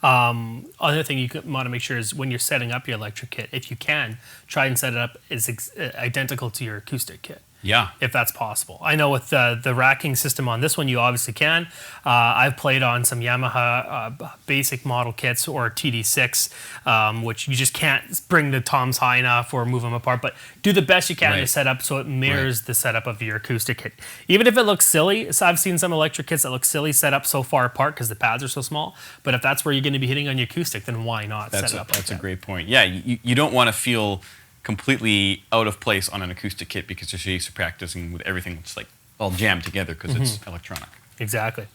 Another thing you want to make sure is when you're setting up your electric kit, if you can, try and set it up as identical to your acoustic kit. Yeah. If that's possible. I know with the racking system on this one, you obviously can. I've played on some Yamaha basic model kits or TD6, which you just can't bring the toms high enough or move them apart, but do the best you can to set up so it mirrors the setup of your acoustic kit. Even if it looks silly, so I've seen some electric kits that look silly set up so far apart because the pads are so small, but if that's where you're going to be hitting on your acoustic, then why not set it up like that? That's a great point. Yeah, you don't want to feel completely out of place on an acoustic kit because you're so used to practicing with everything that's like all jammed together because it's electronic. Exactly.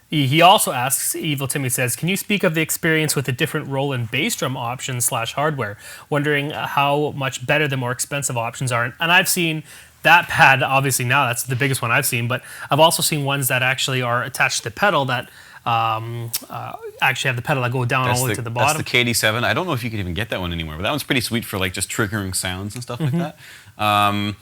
He also asks, Evil Timmy says, can you speak of the experience with the different Roland bass drum options / hardware? Wondering how much better the more expensive options are. And I've seen that pad, obviously now that's the biggest one I've seen, but I've also seen ones that actually are attached to the pedal that actually have the pedal that go down all the way to the bottom. That's the KD7. I don't know if you could even get that one anymore, but that one's pretty sweet for like just triggering sounds and stuff like that.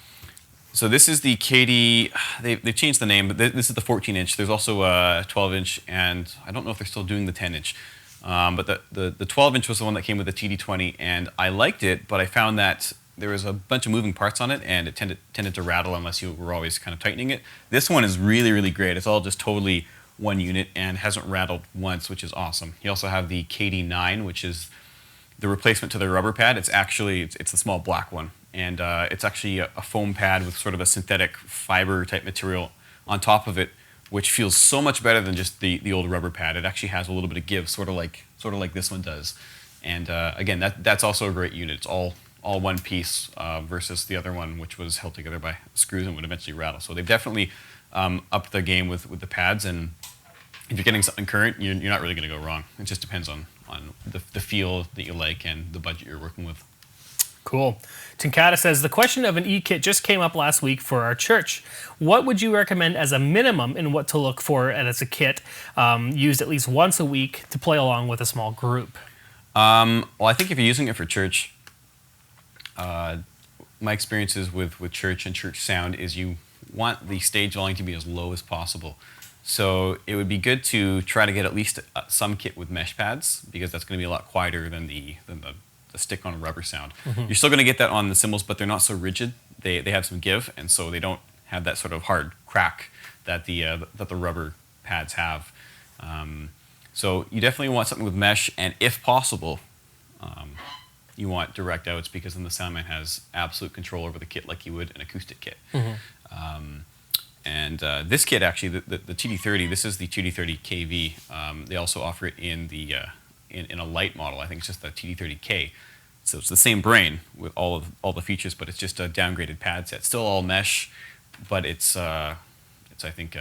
So this is the KD, they've changed the name, but this is the 14-inch. There's also a 12-inch, and I don't know if they're still doing the 10-inch. But the 12-inch was the one that came with the TD20, and I liked it, but I found that there was a bunch of moving parts on it, and it tended to rattle unless you were always kind of tightening it. This one is really, really great. It's all just totally one unit and hasn't rattled once, which is awesome. You also have the KD9, which is the replacement to the rubber pad. It's actually, it's the small black one. And it's actually a foam pad with sort of a synthetic fiber type material on top of it, which feels so much better than just the old rubber pad. It actually has a little bit of give, sort of like this one does. And again, that's also a great unit. It's all one piece versus the other one, which was held together by screws and would eventually rattle. So they've definitely upped the game with the pads. And if you're getting something current, you're not really going to go wrong. It just depends on the feel that you like and the budget you're working with. Cool. Tinkata says, the question of an E-kit just came up last week for our church. What would you recommend as a minimum in what to look for as a kit used at least once a week to play along with a small group? Well, I think if you're using it for church, my experiences with church and church sound is you want the stage volume to be as low as possible. So it would be good to try to get at least some kit with mesh pads, because that's going to be a lot quieter than the stick-on rubber sound. You're still going to get that on the cymbals, but they're not so rigid. They have some give, and so they don't have that sort of hard crack that the rubber pads have. So you definitely want something with mesh, and if possible, you want direct outs, because then the soundman has absolute control over the kit like you would an acoustic kit. And this kit, actually, the TD30, this is the TD30 KV. They also offer it in the in a light model. I think it's just the TD30K. So it's the same brain with all the features, but it's just a downgraded pad set. Still all mesh, but it's I think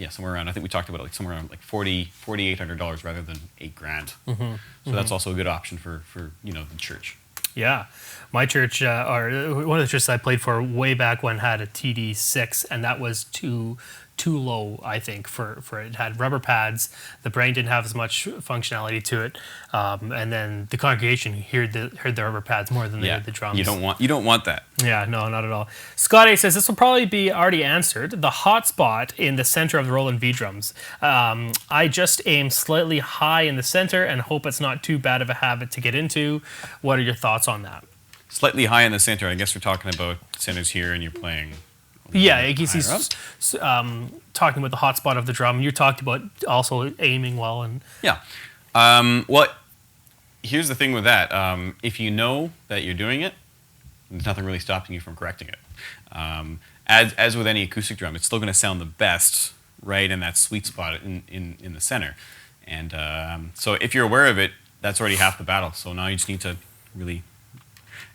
somewhere around, I think we talked about it, like somewhere around like $4,800 rather than $8,000. So that's also a good option for the church. Yeah. My church, or one of the churches I played for way back when, had a TD6, and that was too low, I think, for it. Had rubber pads. The brain didn't have as much functionality to it, and then the congregation heard the rubber pads more than they heard the drums. You don't want that. Yeah, no, not at all. Scott A says this will probably be already answered. The hot spot in the center of the Roland V drums. I just aim slightly high in the center and hope it's not too bad of a habit to get into. What are your thoughts on that? Slightly high in the center. I guess we're talking about centers here, and you're playing. Yeah, I guess he's talking about the hot spot of the drum. You talked about also aiming well. And yeah. Well, here's the thing with that. If you know that you're doing it, there's nothing really stopping you from correcting it. As with any acoustic drum, it's still going to sound the best right in that sweet spot in the center. And so if you're aware of it, that's already half the battle. So now you just need to really...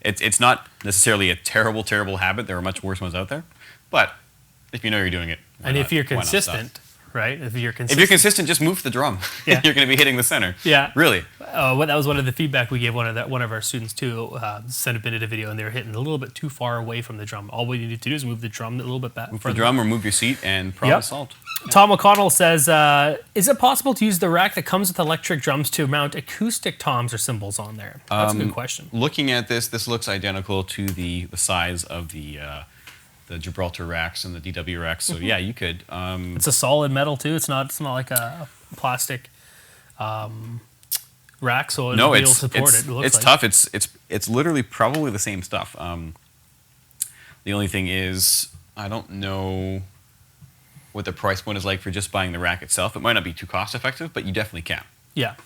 It's not necessarily a terrible, terrible habit. There are much worse ones out there. But if you know you're doing it, if you're consistent, right? If you're consistent, just move the drum. Yeah. You're going to be hitting the center. Yeah. Really. That was one of the feedback we gave one of our students too. Sent a bit of a video, and they were hitting a little bit too far away from the drum. All we need to do is move the drum a little bit back. Move the drum or move your seat, and problem solved. Yeah. Tom O'Connell says, is it possible to use the rack that comes with electric drums to mount acoustic toms or cymbals on there? That's a good question. Looking at this looks identical to the size of the Gibraltar racks and the DW racks. So yeah, you could. It's a solid metal too. It's not like a plastic rack, so it'll be able to support it. It's tough. It's literally probably the same stuff. The only thing is, I don't know what the price point is like for just buying the rack itself. It might not be too cost effective, but you definitely can. Yeah.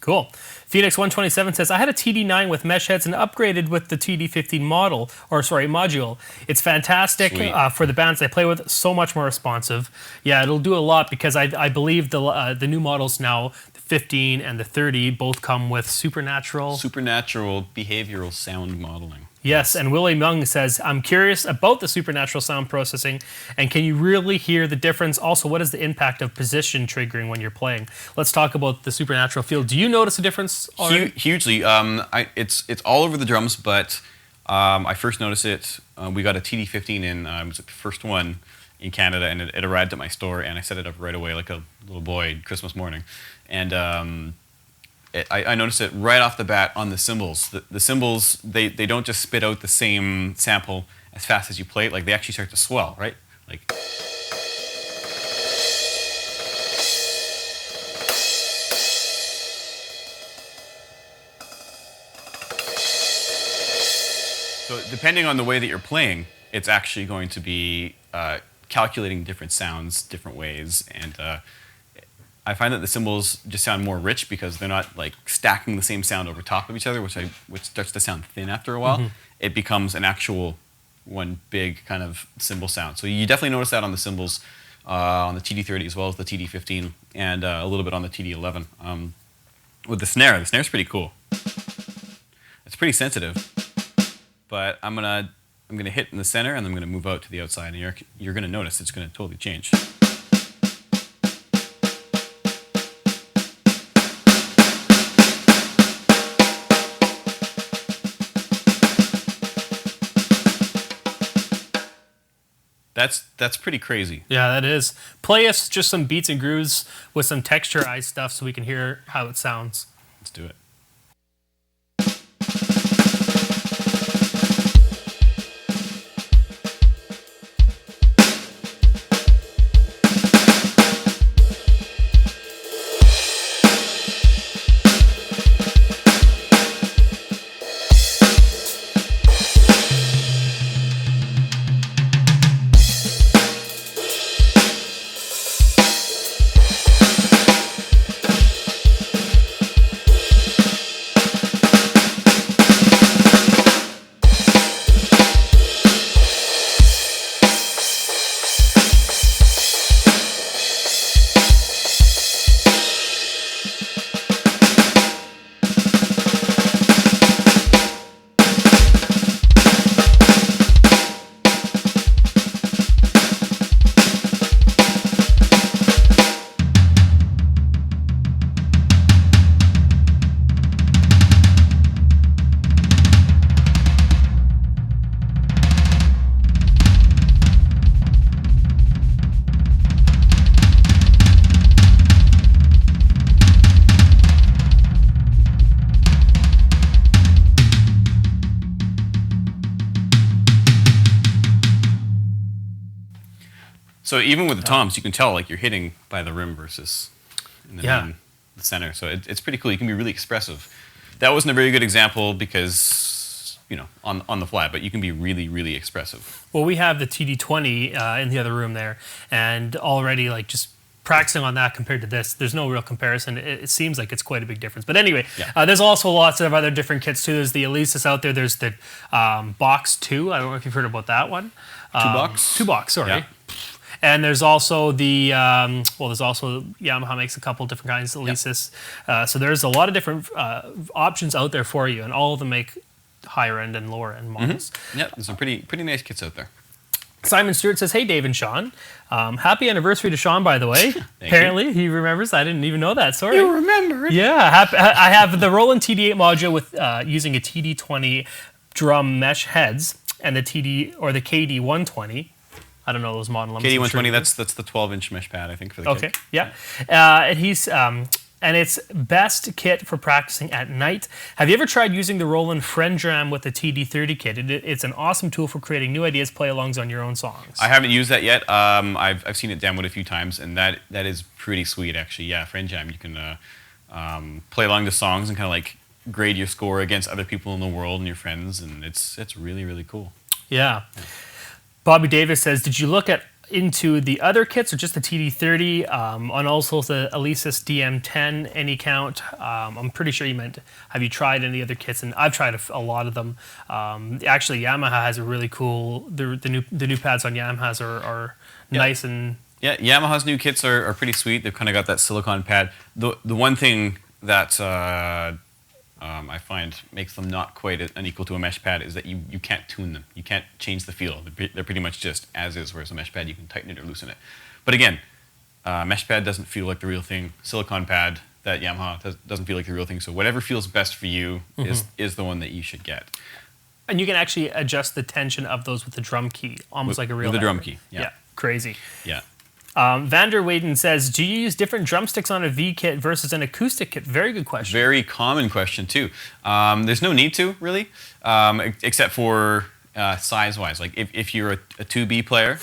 Cool. Phoenix 127 says, I had a TD9 with mesh heads and upgraded with the TD15 module. It's fantastic for the bands I play with. So much more responsive. Yeah, it'll do a lot, because I believe the new models now, the 15 and the 30, both come with supernatural behavioral sound modeling. Yes, and William Young says, I'm curious about the supernatural sound processing, and can you really hear the difference? Also, what is the impact of position triggering when you're playing? Let's talk about the supernatural feel. Do you notice a difference already? Hugely. It's all over the drums, but I first noticed it. We got a TD15 in. It was the first one in Canada, and it arrived at my store, and I set it up right away like a little boy Christmas morning. And I noticed it right off the bat on the cymbals. The cymbals, they don't just spit out the same sample as fast as you play it. Like, they actually start to swell, right? Like... So depending on the way that you're playing, it's actually going to be calculating different sounds different ways. And I find that the cymbals just sound more rich because they're not like stacking the same sound over top of each other, which starts to sound thin after a while. It becomes an actual one big kind of cymbal sound. So you definitely notice that on the cymbals, on the TD30 as well as the TD15, and a little bit on the TD11. With the snare's pretty cool. It's pretty sensitive. But I'm gonna hit in the center, and I'm gonna move out to the outside, and you're gonna notice it's gonna totally change. That's pretty crazy. Yeah, that is. Play us just some beats and grooves with some texturized stuff so we can hear how it sounds. Let's do it. So even with the toms, you can tell like you're hitting by the rim versus in the center. So it's pretty cool. You can be really expressive. That wasn't a very good example because, you know, on the fly, but you can be really, really expressive. Well, we have the TD20 in the other room there, and already like just practicing on that compared to this, there's no real comparison. It seems like it's quite a big difference. But anyway, there's also lots of other different kits too. There's the Alesis out there. There's the Box 2. I don't know if you've heard about that one. Two box, sorry. Yeah. And there's also the, there's also Yamaha makes a couple different kinds of Alesis. So there's a lot of different options out there for you, and all of them make higher end and lower end models. Yeah, there's some pretty nice kits out there. Simon Stewart says, hey, Dave and Sean. Happy anniversary to Sean, by the way. Apparently, he remembers. I didn't even know that. Sorry. You remember. Yeah. I have the Roland TD8 module with using a TD20 drum mesh heads and the KD120. I don't know those model numbers. KD120, that's the 12-inch mesh pad, I think, for the kit. Okay, yeah. And he's... and it's best kit for practicing at night. Have you ever tried using the Roland Friend Dram with the TD30 kit? It's an awesome tool for creating new ideas, play-alongs on your own songs. I haven't used that yet. I've seen it demoed a few times, and that is pretty sweet, actually. Yeah, Friend Jam, you can play along to songs and kind of like grade your score against other people in the world and your friends, and it's really, really cool. Yeah. Bobby Davis says, did you look into the other kits or just the TD30 and also the Alesis DM10 any count? I'm pretty sure you meant have you tried any other kits, and I've tried a lot of them. Actually, Yamaha has a really cool the new pads on Yamaha's are nice. And yeah, Yamaha's new kits are pretty sweet. They've kind of got that silicone pad. The one thing that I find makes them not quite unequal to a mesh pad is that you can't tune them. You can't change the feel. They're pretty much just as is, whereas a mesh pad, you can tighten it or loosen it. But again, mesh pad doesn't feel like the real thing. Silicon pad, that Yamaha, doesn't feel like the real thing. So whatever feels best for you is the one that you should get. And you can actually adjust the tension of those with the drum key, almost like a real with the drum hammer. key. Yeah. Crazy. Yeah. Vander Wayden says, do you use different drumsticks on a V kit versus an acoustic kit? Very good question. Very common question too. There's no need to really, except for size-wise. Like if you're a 2B player,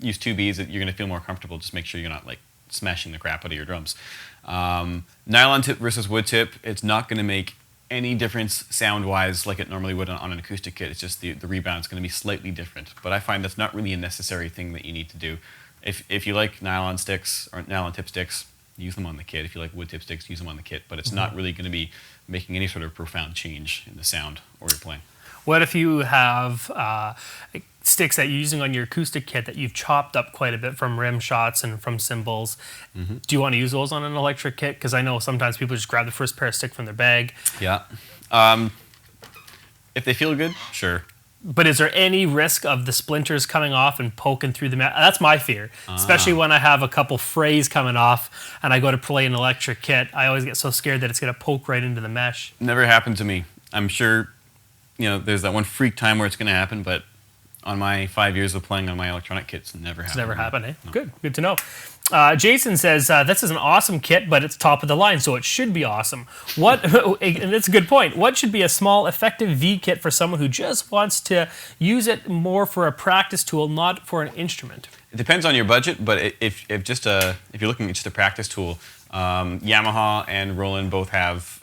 use 2Bs. You're going to feel more comfortable. Just make sure you're not like smashing the crap out of your drums. Nylon tip versus wood tip, it's not going to make any difference sound-wise like it normally would on an acoustic kit. It's just the rebound is going to be slightly different. But I find that's not really a necessary thing that you need to do. If you like nylon sticks or nylon tip sticks, use them on the kit. If you like wood tip sticks, use them on the kit. But it's not really going to be making any sort of profound change in the sound or your playing. What if you have sticks that you're using on your acoustic kit that you've chopped up quite a bit from rim shots and from cymbals? Do you want to use those on an electric kit? Because I know sometimes people just grab the first pair of sticks from their bag. Yeah. If they feel good, sure. But is there any risk of the splinters coming off and poking through the mesh? That's my fear, especially when I have a couple frays coming off and I go to play an electric kit. I always get so scared that it's going to poke right into the mesh. Never happened to me. I'm sure, there's that one freak time where it's going to happen, but on my 5 years of playing on my electronic kits, never happened. It's never happened, eh? No. Good to know. Jason says, this is an awesome kit, but it's top of the line, so it should be awesome. And that's a good point. What should be a small, effective V kit for someone who just wants to use it more for a practice tool, not for an instrument? It depends on your budget, but if you're looking at just a practice tool, Yamaha and Roland both have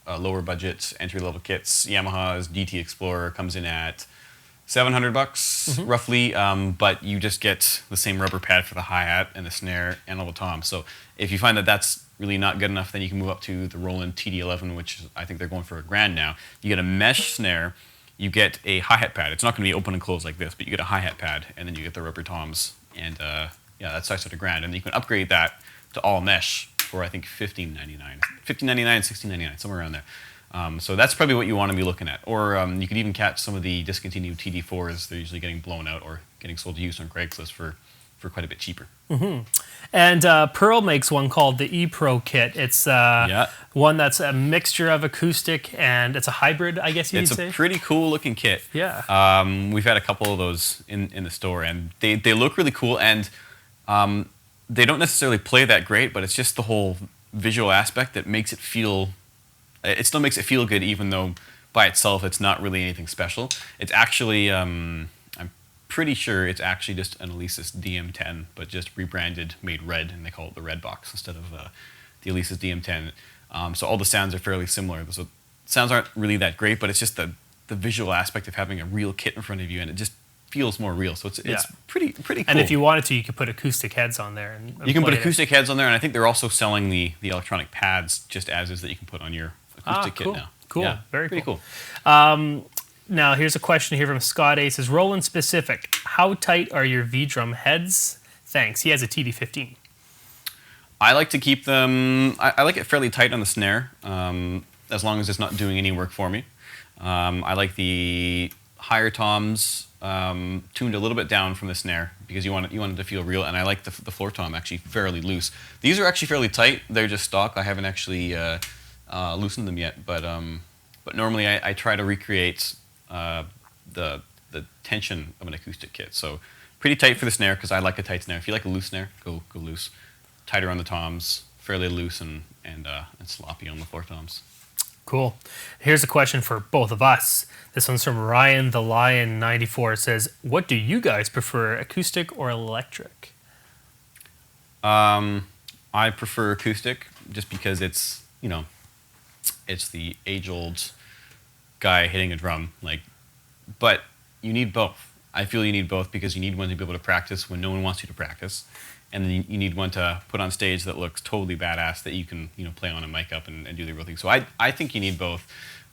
lower budget entry-level kits. Yamaha's DT Explorer comes in at $700 roughly, but you just get the same rubber pad for the hi-hat and the snare and all the toms. So if you find that that's really not good enough, then you can move up to the Roland TD11, which I think they're going for $1,000 now. You get a mesh snare, you get a hi-hat pad. It's not going to be open and closed like this, but you get a hi-hat pad, and then you get the rubber toms, and that starts at $1,000. And you can upgrade that to all mesh for I think $15.99, $16.99, somewhere around there. So that's probably what you want to be looking at. Or you could even catch some of the discontinued TD4s. They're usually getting blown out or getting sold to use on Craigslist for quite a bit cheaper. And Pearl makes one called the E-Pro kit. It's one that's a mixture of acoustic and it's a hybrid, I guess you'd say. It's a pretty cool looking kit. Yeah. We've had a couple of those in the store, and they look really cool, and they don't necessarily play that great, but it's just the whole visual aspect that makes it feel... It still makes it feel good, even though by itself it's not really anything special. It's actually, I'm pretty sure it's actually just an Alesis DM10, but just rebranded, made red, and they call it the red box instead of the Alesis DM10. So all the sounds are fairly similar. So sounds aren't really that great, but it's just the visual aspect of having a real kit in front of you, and it just feels more real. So it's pretty cool. And if you wanted to, you could put acoustic heads on there. And you can put play acoustic heads on there, and I think they're also selling the electronic pads just as is that you can put on your acoustic kit now. Cool. Yeah, Very pretty cool. cool. Now, here's a question here from Scott A. Says, Roland specific, how tight are your V-drum heads? Thanks. He has a TD15. I like to keep them... I like it fairly tight on the snare, as long as it's not doing any work for me. I like the higher toms tuned a little bit down from the snare because you want it to feel real, and I like the floor tom actually fairly loose. These are actually fairly tight. They're just stock. I haven't actually loosened them yet, but normally I try to recreate the tension of an acoustic kit. So pretty tight for the snare because I like a tight snare. If you like a loose snare, go loose. Tighter on the toms, fairly loose and sloppy on the floor toms. Cool. Here's a question for both of us. This one's from Ryan the Lion 94. It says, what do you guys prefer, acoustic or electric? I prefer acoustic just because it's the age-old guy hitting a drum. But you need both. I feel you need both because you need one to be able to practice when no one wants you to practice, and then you need one to put on stage that looks totally badass that you can play on a mic up and do the real thing. So I think you need both.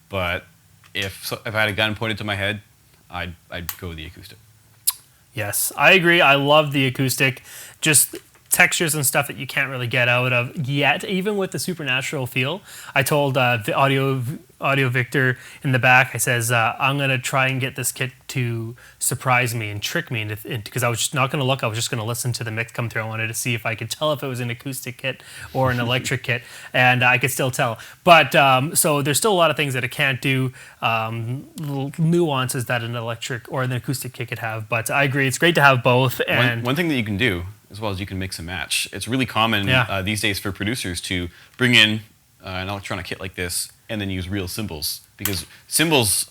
But if I had a gun pointed to my head, I'd go with the acoustic. Yes, I agree. I love the acoustic. Just textures and stuff that you can't really get out of yet, even with the supernatural feel. I told the audio Victor in the back, I says, I'm going to try and get this kit to surprise me and trick me because I was just not going to look. I was just going to listen to the mix come through. I wanted to see if I could tell if it was an acoustic kit or an electric kit, and I could still tell. But so there's still a lot of things that it can't do, little nuances that an electric or an acoustic kit could have. But I agree, it's great to have both. And one thing that you can do as well as you can mix and match. It's really common these days for producers to bring in an electronic kit like this and then use real cymbals, because cymbals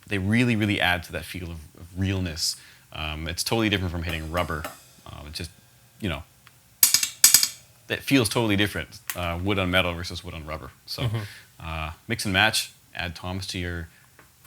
they really, really add to that feel of realness. It's totally different from hitting rubber. It just, it feels totally different, wood on metal versus wood on rubber. So mix and match, add toms to your...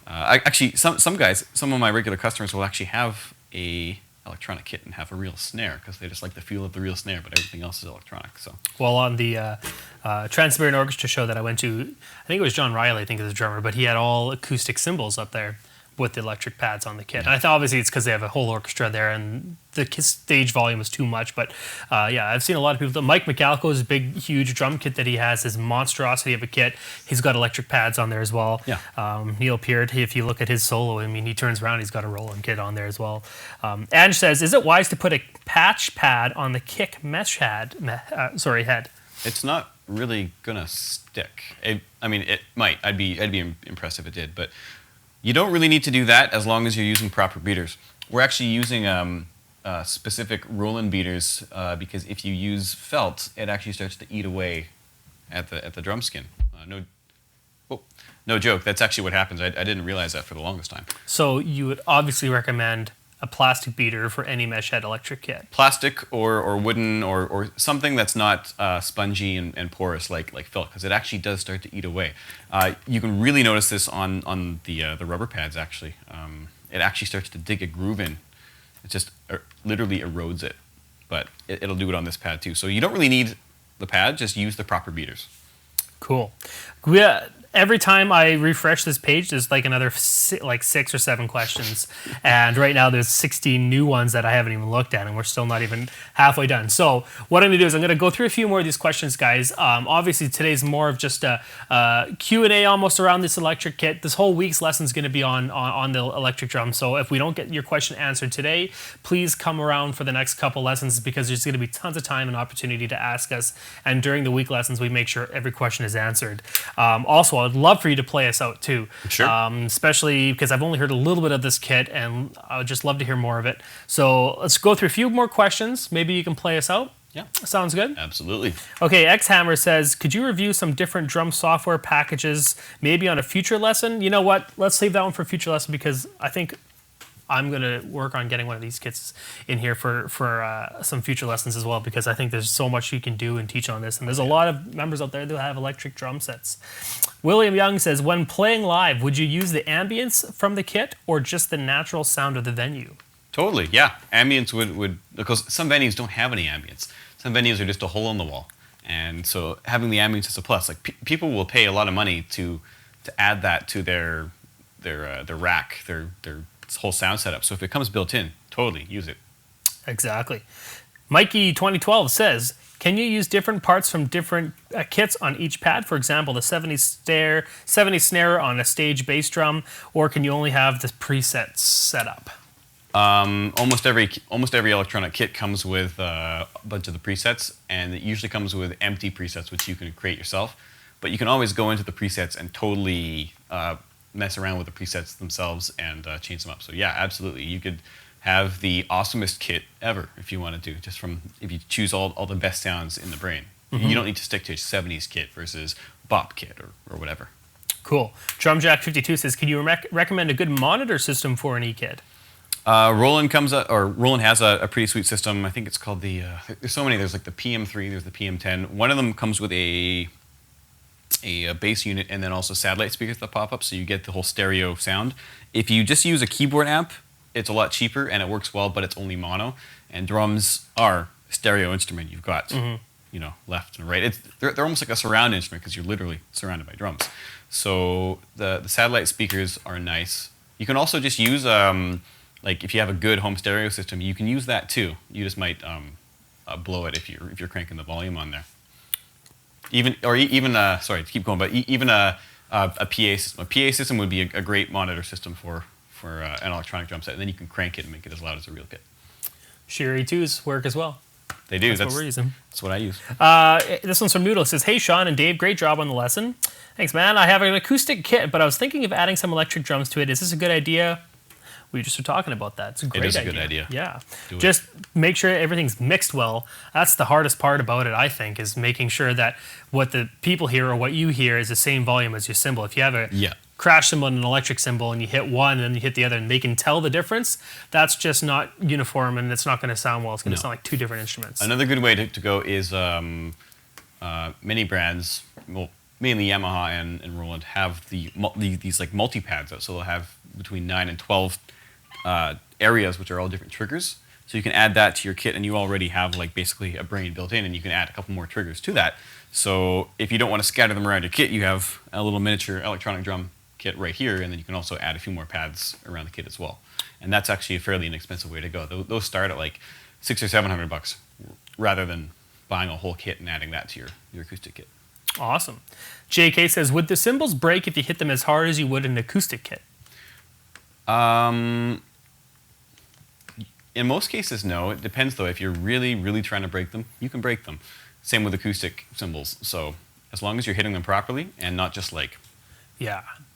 actually, some guys, some of my regular customers will actually have a electronic kit and have a real snare because they just like the feel of the real snare, but everything else is electronic. So, well, on the Trans-Siberian Orchestra show that I went to, I think it was John Riley, I think is the drummer, but he had all acoustic cymbals up there with the electric pads on the kit. And I thought obviously it's because they have a whole orchestra there and the stage volume is too much. But I've seen a lot of people. Mike McAlco's big, huge drum kit that he has, his monstrosity of a kit. He's got electric pads on there as well. Yeah. Neil Peart, if you look at his solo, I mean, he turns around, he's got a Roland kit on there as well. Ange says, is it wise to put a patch pad on the kick mesh head? It's not really gonna stick. It might. I'd be impressed if it did, but you don't really need to do that as long as you're using proper beaters. We're actually using specific Roland beaters because if you use felt, it actually starts to eat away at the drum skin. No joke. That's actually what happens. I didn't realize that for the longest time. So you would obviously recommend a plastic beater for any mesh head electric kit. Plastic or wooden or something that's not spongy and porous like felt, because it actually does start to eat away. You can really notice this on the rubber pads actually. It actually starts to dig a groove in. It just literally erodes it, but it'll do it on this pad too. So you don't really need the pad, just use the proper beaters. Cool. Every time I refresh this page, there's like another 6 or 7 questions. And right now there's 16 new ones that I haven't even looked at, and we're still not even halfway done. So what I'm going to do is I'm going to go through a few more of these questions, guys. Obviously, today's more of just a Q&A almost around this electric kit. This whole week's lesson is going to be on the electric drum. So if we don't get your question answered today, please come around for the next couple lessons, because there's going to be tons of time and opportunity to ask us. And during the week lessons, we make sure every question is answered. Also, I'd love for you to play us out too. Sure. Especially because I've only heard a little bit of this kit and I would just love to hear more of it. So let's go through a few more questions. Maybe you can play us out. Yeah. Sounds good? Absolutely. Okay, X-Hammer says, could you review some different drum software packages maybe on a future lesson? You know what? Let's save that one for a future lesson, because I think I'm going to work on getting one of these kits in here for some future lessons as well, because I think there's so much you can do and teach on this. And there's a lot of members out there that have electric drum sets. William Young says, when playing live, would you use the ambience from the kit or just the natural sound of the venue? Totally, yeah. Ambience would because some venues don't have any ambience. Some venues are just a hole in the wall. And so having the ambience is a plus. Like people will pay a lot of money to add that to their rack, their whole sound setup. So if it comes built in, totally use it. Exactly. Mikey 2012 says, can you use different parts from different kits on each pad? For example, the 70 snare on a stage bass drum, or can you only have the presets set up? Almost every electronic kit comes with a bunch of the presets, and it usually comes with empty presets, which you can create yourself. But you can always go into the presets and totally mess around with the presets themselves and change them up. So yeah, absolutely. You could have the awesomest kit ever if you want to do, if you choose all the best sounds in the brain. Mm-hmm. You don't need to stick to a 70s kit versus bop kit or whatever. Cool. Drumjack52 says, can you recommend a good monitor system for an E-kit? Roland has a pretty sweet system. I think it's called there's so many. There's like the PM3, there's the PM10. One of them comes with a bass unit and then also satellite speakers that pop up, so you get the whole stereo sound. If you just use a keyboard amp, it's a lot cheaper and it works well, but it's only mono. And drums are a stereo instrument. You've got left and right. They're almost like a surround instrument because you're literally surrounded by drums. So the satellite speakers are nice. You can also just use like if you have a good home stereo system, you can use that too. You just might blow it if you're cranking the volume on there. Sorry to keep going, but even a PA system. A PA system would be a great monitor system for an electronic drum set, and then you can crank it and make it as loud as a real kit. Shure E2s work as well. They do. That's what we're using. That's what I use. This one's from Noodle. It says, "Hey Sean and Dave, great job on the lesson. Thanks, man. I have an acoustic kit, but I was thinking of adding some electric drums to it. Is this a good idea?" We just were talking about that. It's a great idea. It is a good idea. Yeah. Do it. Just make sure everything's mixed well. That's the hardest part about it, I think, is making sure that what the people hear or what you hear is the same volume as your cymbal. If you have a crash cymbal and an electric cymbal and you hit one and then you hit the other and they can tell the difference, that's just not uniform and it's not going to sound well. It's going to sound like two different instruments. Another good way to go is many brands, well, mainly Yamaha and Roland, have these like multi-pads out. So they'll have between 9 and 12 areas, which are all different triggers. So you can add that to your kit, and you already have like basically a brain built in, and you can add a couple more triggers to that. So if you don't want to scatter them around your kit, you have a little miniature electronic drum kit right here, and then you can also add a few more pads around the kit as well. And that's actually a fairly inexpensive way to go. Those start at like $600 or $700, rather than buying a whole kit and adding that to your acoustic kit. Awesome. JK says, would the cymbals break if you hit them as hard as you would an acoustic kit? In most cases, no. It depends, though. If you're really, really trying to break them, you can break them. Same with acoustic cymbals. So as long as you're hitting them properly and not just like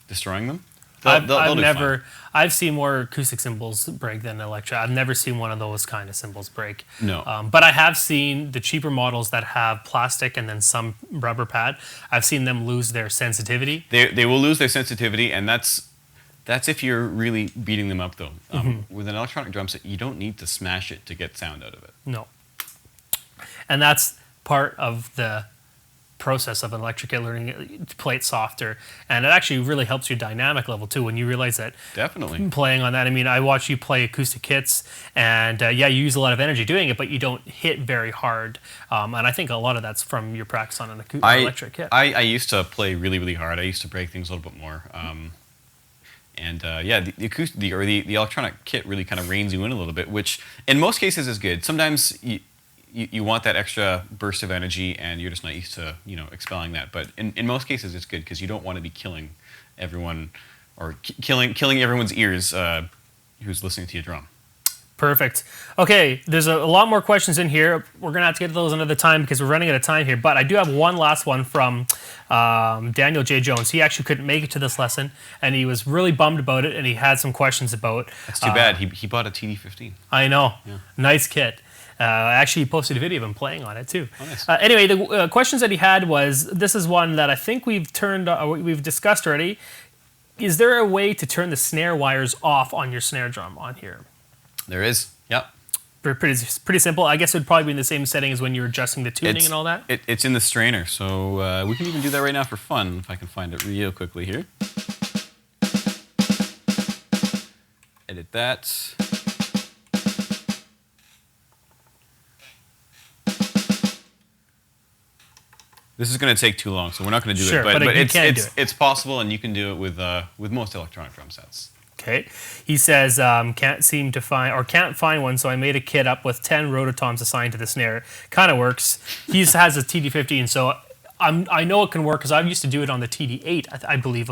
destroying them, they'll do fine. I've seen more acoustic cymbals break than electric. I've never seen one of those kind of cymbals break. No. But I have seen the cheaper models that have plastic and then some rubber pad. I've seen them lose their sensitivity. They will lose their sensitivity, and that's if you're really beating them up, though. With an electronic drum set, you don't need to smash it to get sound out of it. No. And that's part of the process of an electric kit, learning to play it softer. And it actually really helps your dynamic level, too, when you realize that Definitely. playing on that. I mean, I watch you play acoustic kits, and you use a lot of energy doing it, but you don't hit very hard. And I think a lot of that's from your practice on an electric kit. I used to play really, really hard. I used to break things a little bit more. The acoustic the electronic kit really kind of reins you in a little bit, which in most cases is good. Sometimes you want that extra burst of energy, and you're just not used to expelling that. But in most cases, it's good because you don't want to be killing everyone or killing everyone's ears who's listening to your drum. Perfect. Okay, there's a lot more questions in here. We're going to have to get to those another time because we're running out of time here. But I do have one last one from Daniel J. Jones. He actually couldn't make it to this lesson, and he was really bummed about it, and he had some questions about... That's too bad. He bought a TD-15. I know. Yeah. Nice kit. Actually, he posted a video of him playing on it, too. Oh, nice. Anyway, the questions that he had was, this is one that I think we've discussed already. Is there a way to turn the snare wires off on your snare drum on here? There is, yep. Pretty simple. I guess it would probably be in the same setting as when you're adjusting the tuning and all that. It's in the strainer, so we can even do that right now for fun, if I can find it real quickly here. Edit that. This is going to take too long, so we're not going to do it. But it's possible, and you can do it with most electronic drum sets. Okay. He says, can't find one, so I made a kit up with 10 rototoms assigned to the snare. Kind of works. He has a TD-15, so I know it can work because I used to do it on the TD-8, I believe.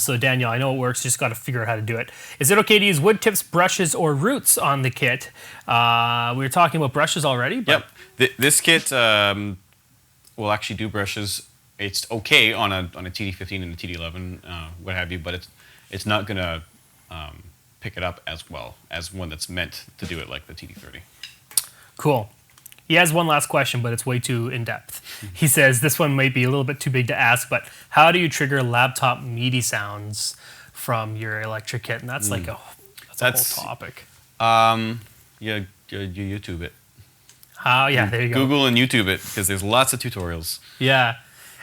So Daniel, I know it works. Just got to figure out how to do it. Is it okay to use wood tips, brushes, or roots on the kit? We were talking about brushes already. But yep. This kit will actually do brushes. It's okay on a TD-15 and a TD-11, what have you, but it's not going to pick it up as well as one that's meant to do it like the TD-30. Cool. He has one last question, but it's way too in-depth. He says, this one might be a little bit too big to ask, but how do you trigger laptop MIDI sounds from your electric kit? And that's like a whole topic. You YouTube it. There you go. Google and YouTube it, because there's lots of tutorials. Yeah.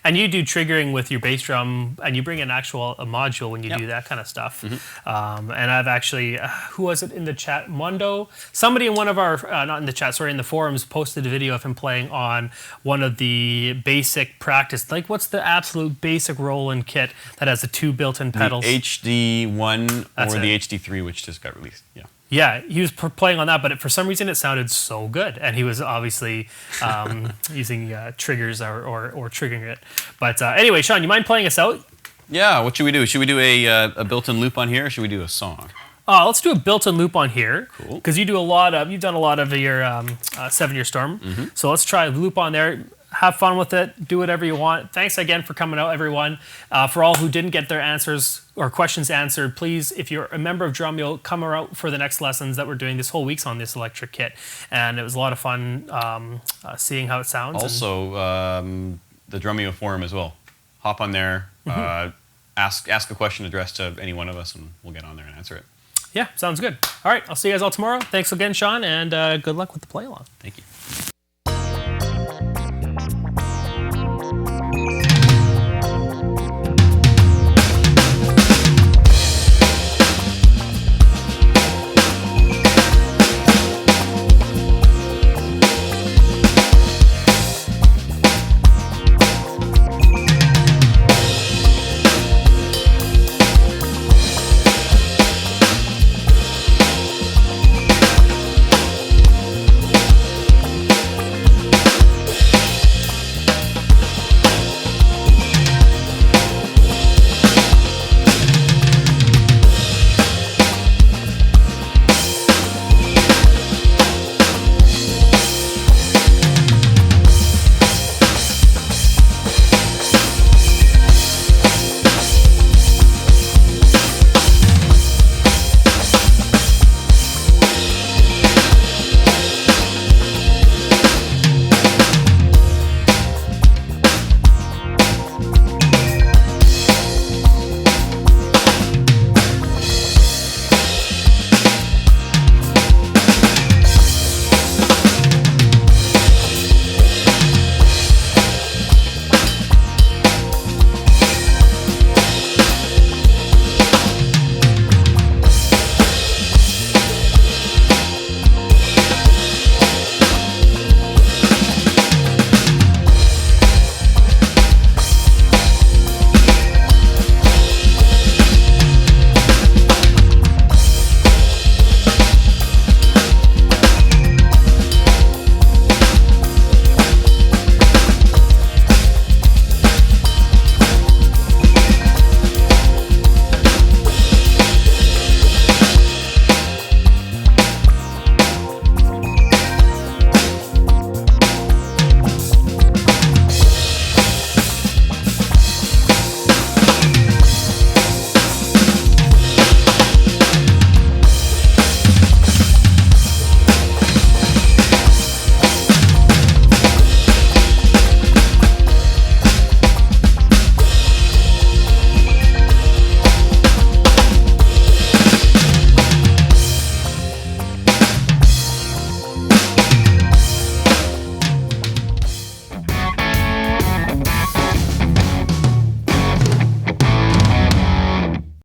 And you do triggering with your bass drum, and you bring an actual module when you do that kind of stuff. Mm-hmm. And I've actually, who was it in the chat? Mondo? Somebody in one of our, not in the chat, sorry, in the forums, posted a video of him playing on one of the basic practice. Like, what's the absolute basic Roland kit that has the 2 built-in pedals? The HD1 or the HD3, which just got released. Yeah. Yeah, he was playing on that, but for some reason it sounded so good, and he was obviously using triggers or triggering it. But anyway, Sean, you mind playing us out? Yeah, what should we do? Should we do a built-in loop on here, or should we do a song? Let's do a built-in loop on here. Cool. Because you've done a lot of your 7-year storm. Mm-hmm. So let's try a loop on there. Have fun with it. Do whatever you want. Thanks again for coming out, everyone. For all who didn't get their answers or questions answered, please, if you're a member of Drum, you'll come out for the next lessons that we're doing this whole week's on this electric kit. And it was a lot of fun seeing how it sounds. Also, the Drumeo forum as well. Hop on there, ask a question addressed to any one of us, and we'll get on there and answer it. Yeah, sounds good. All right, I'll see you guys all tomorrow. Thanks again, Sean, and good luck with the play along. Thank you.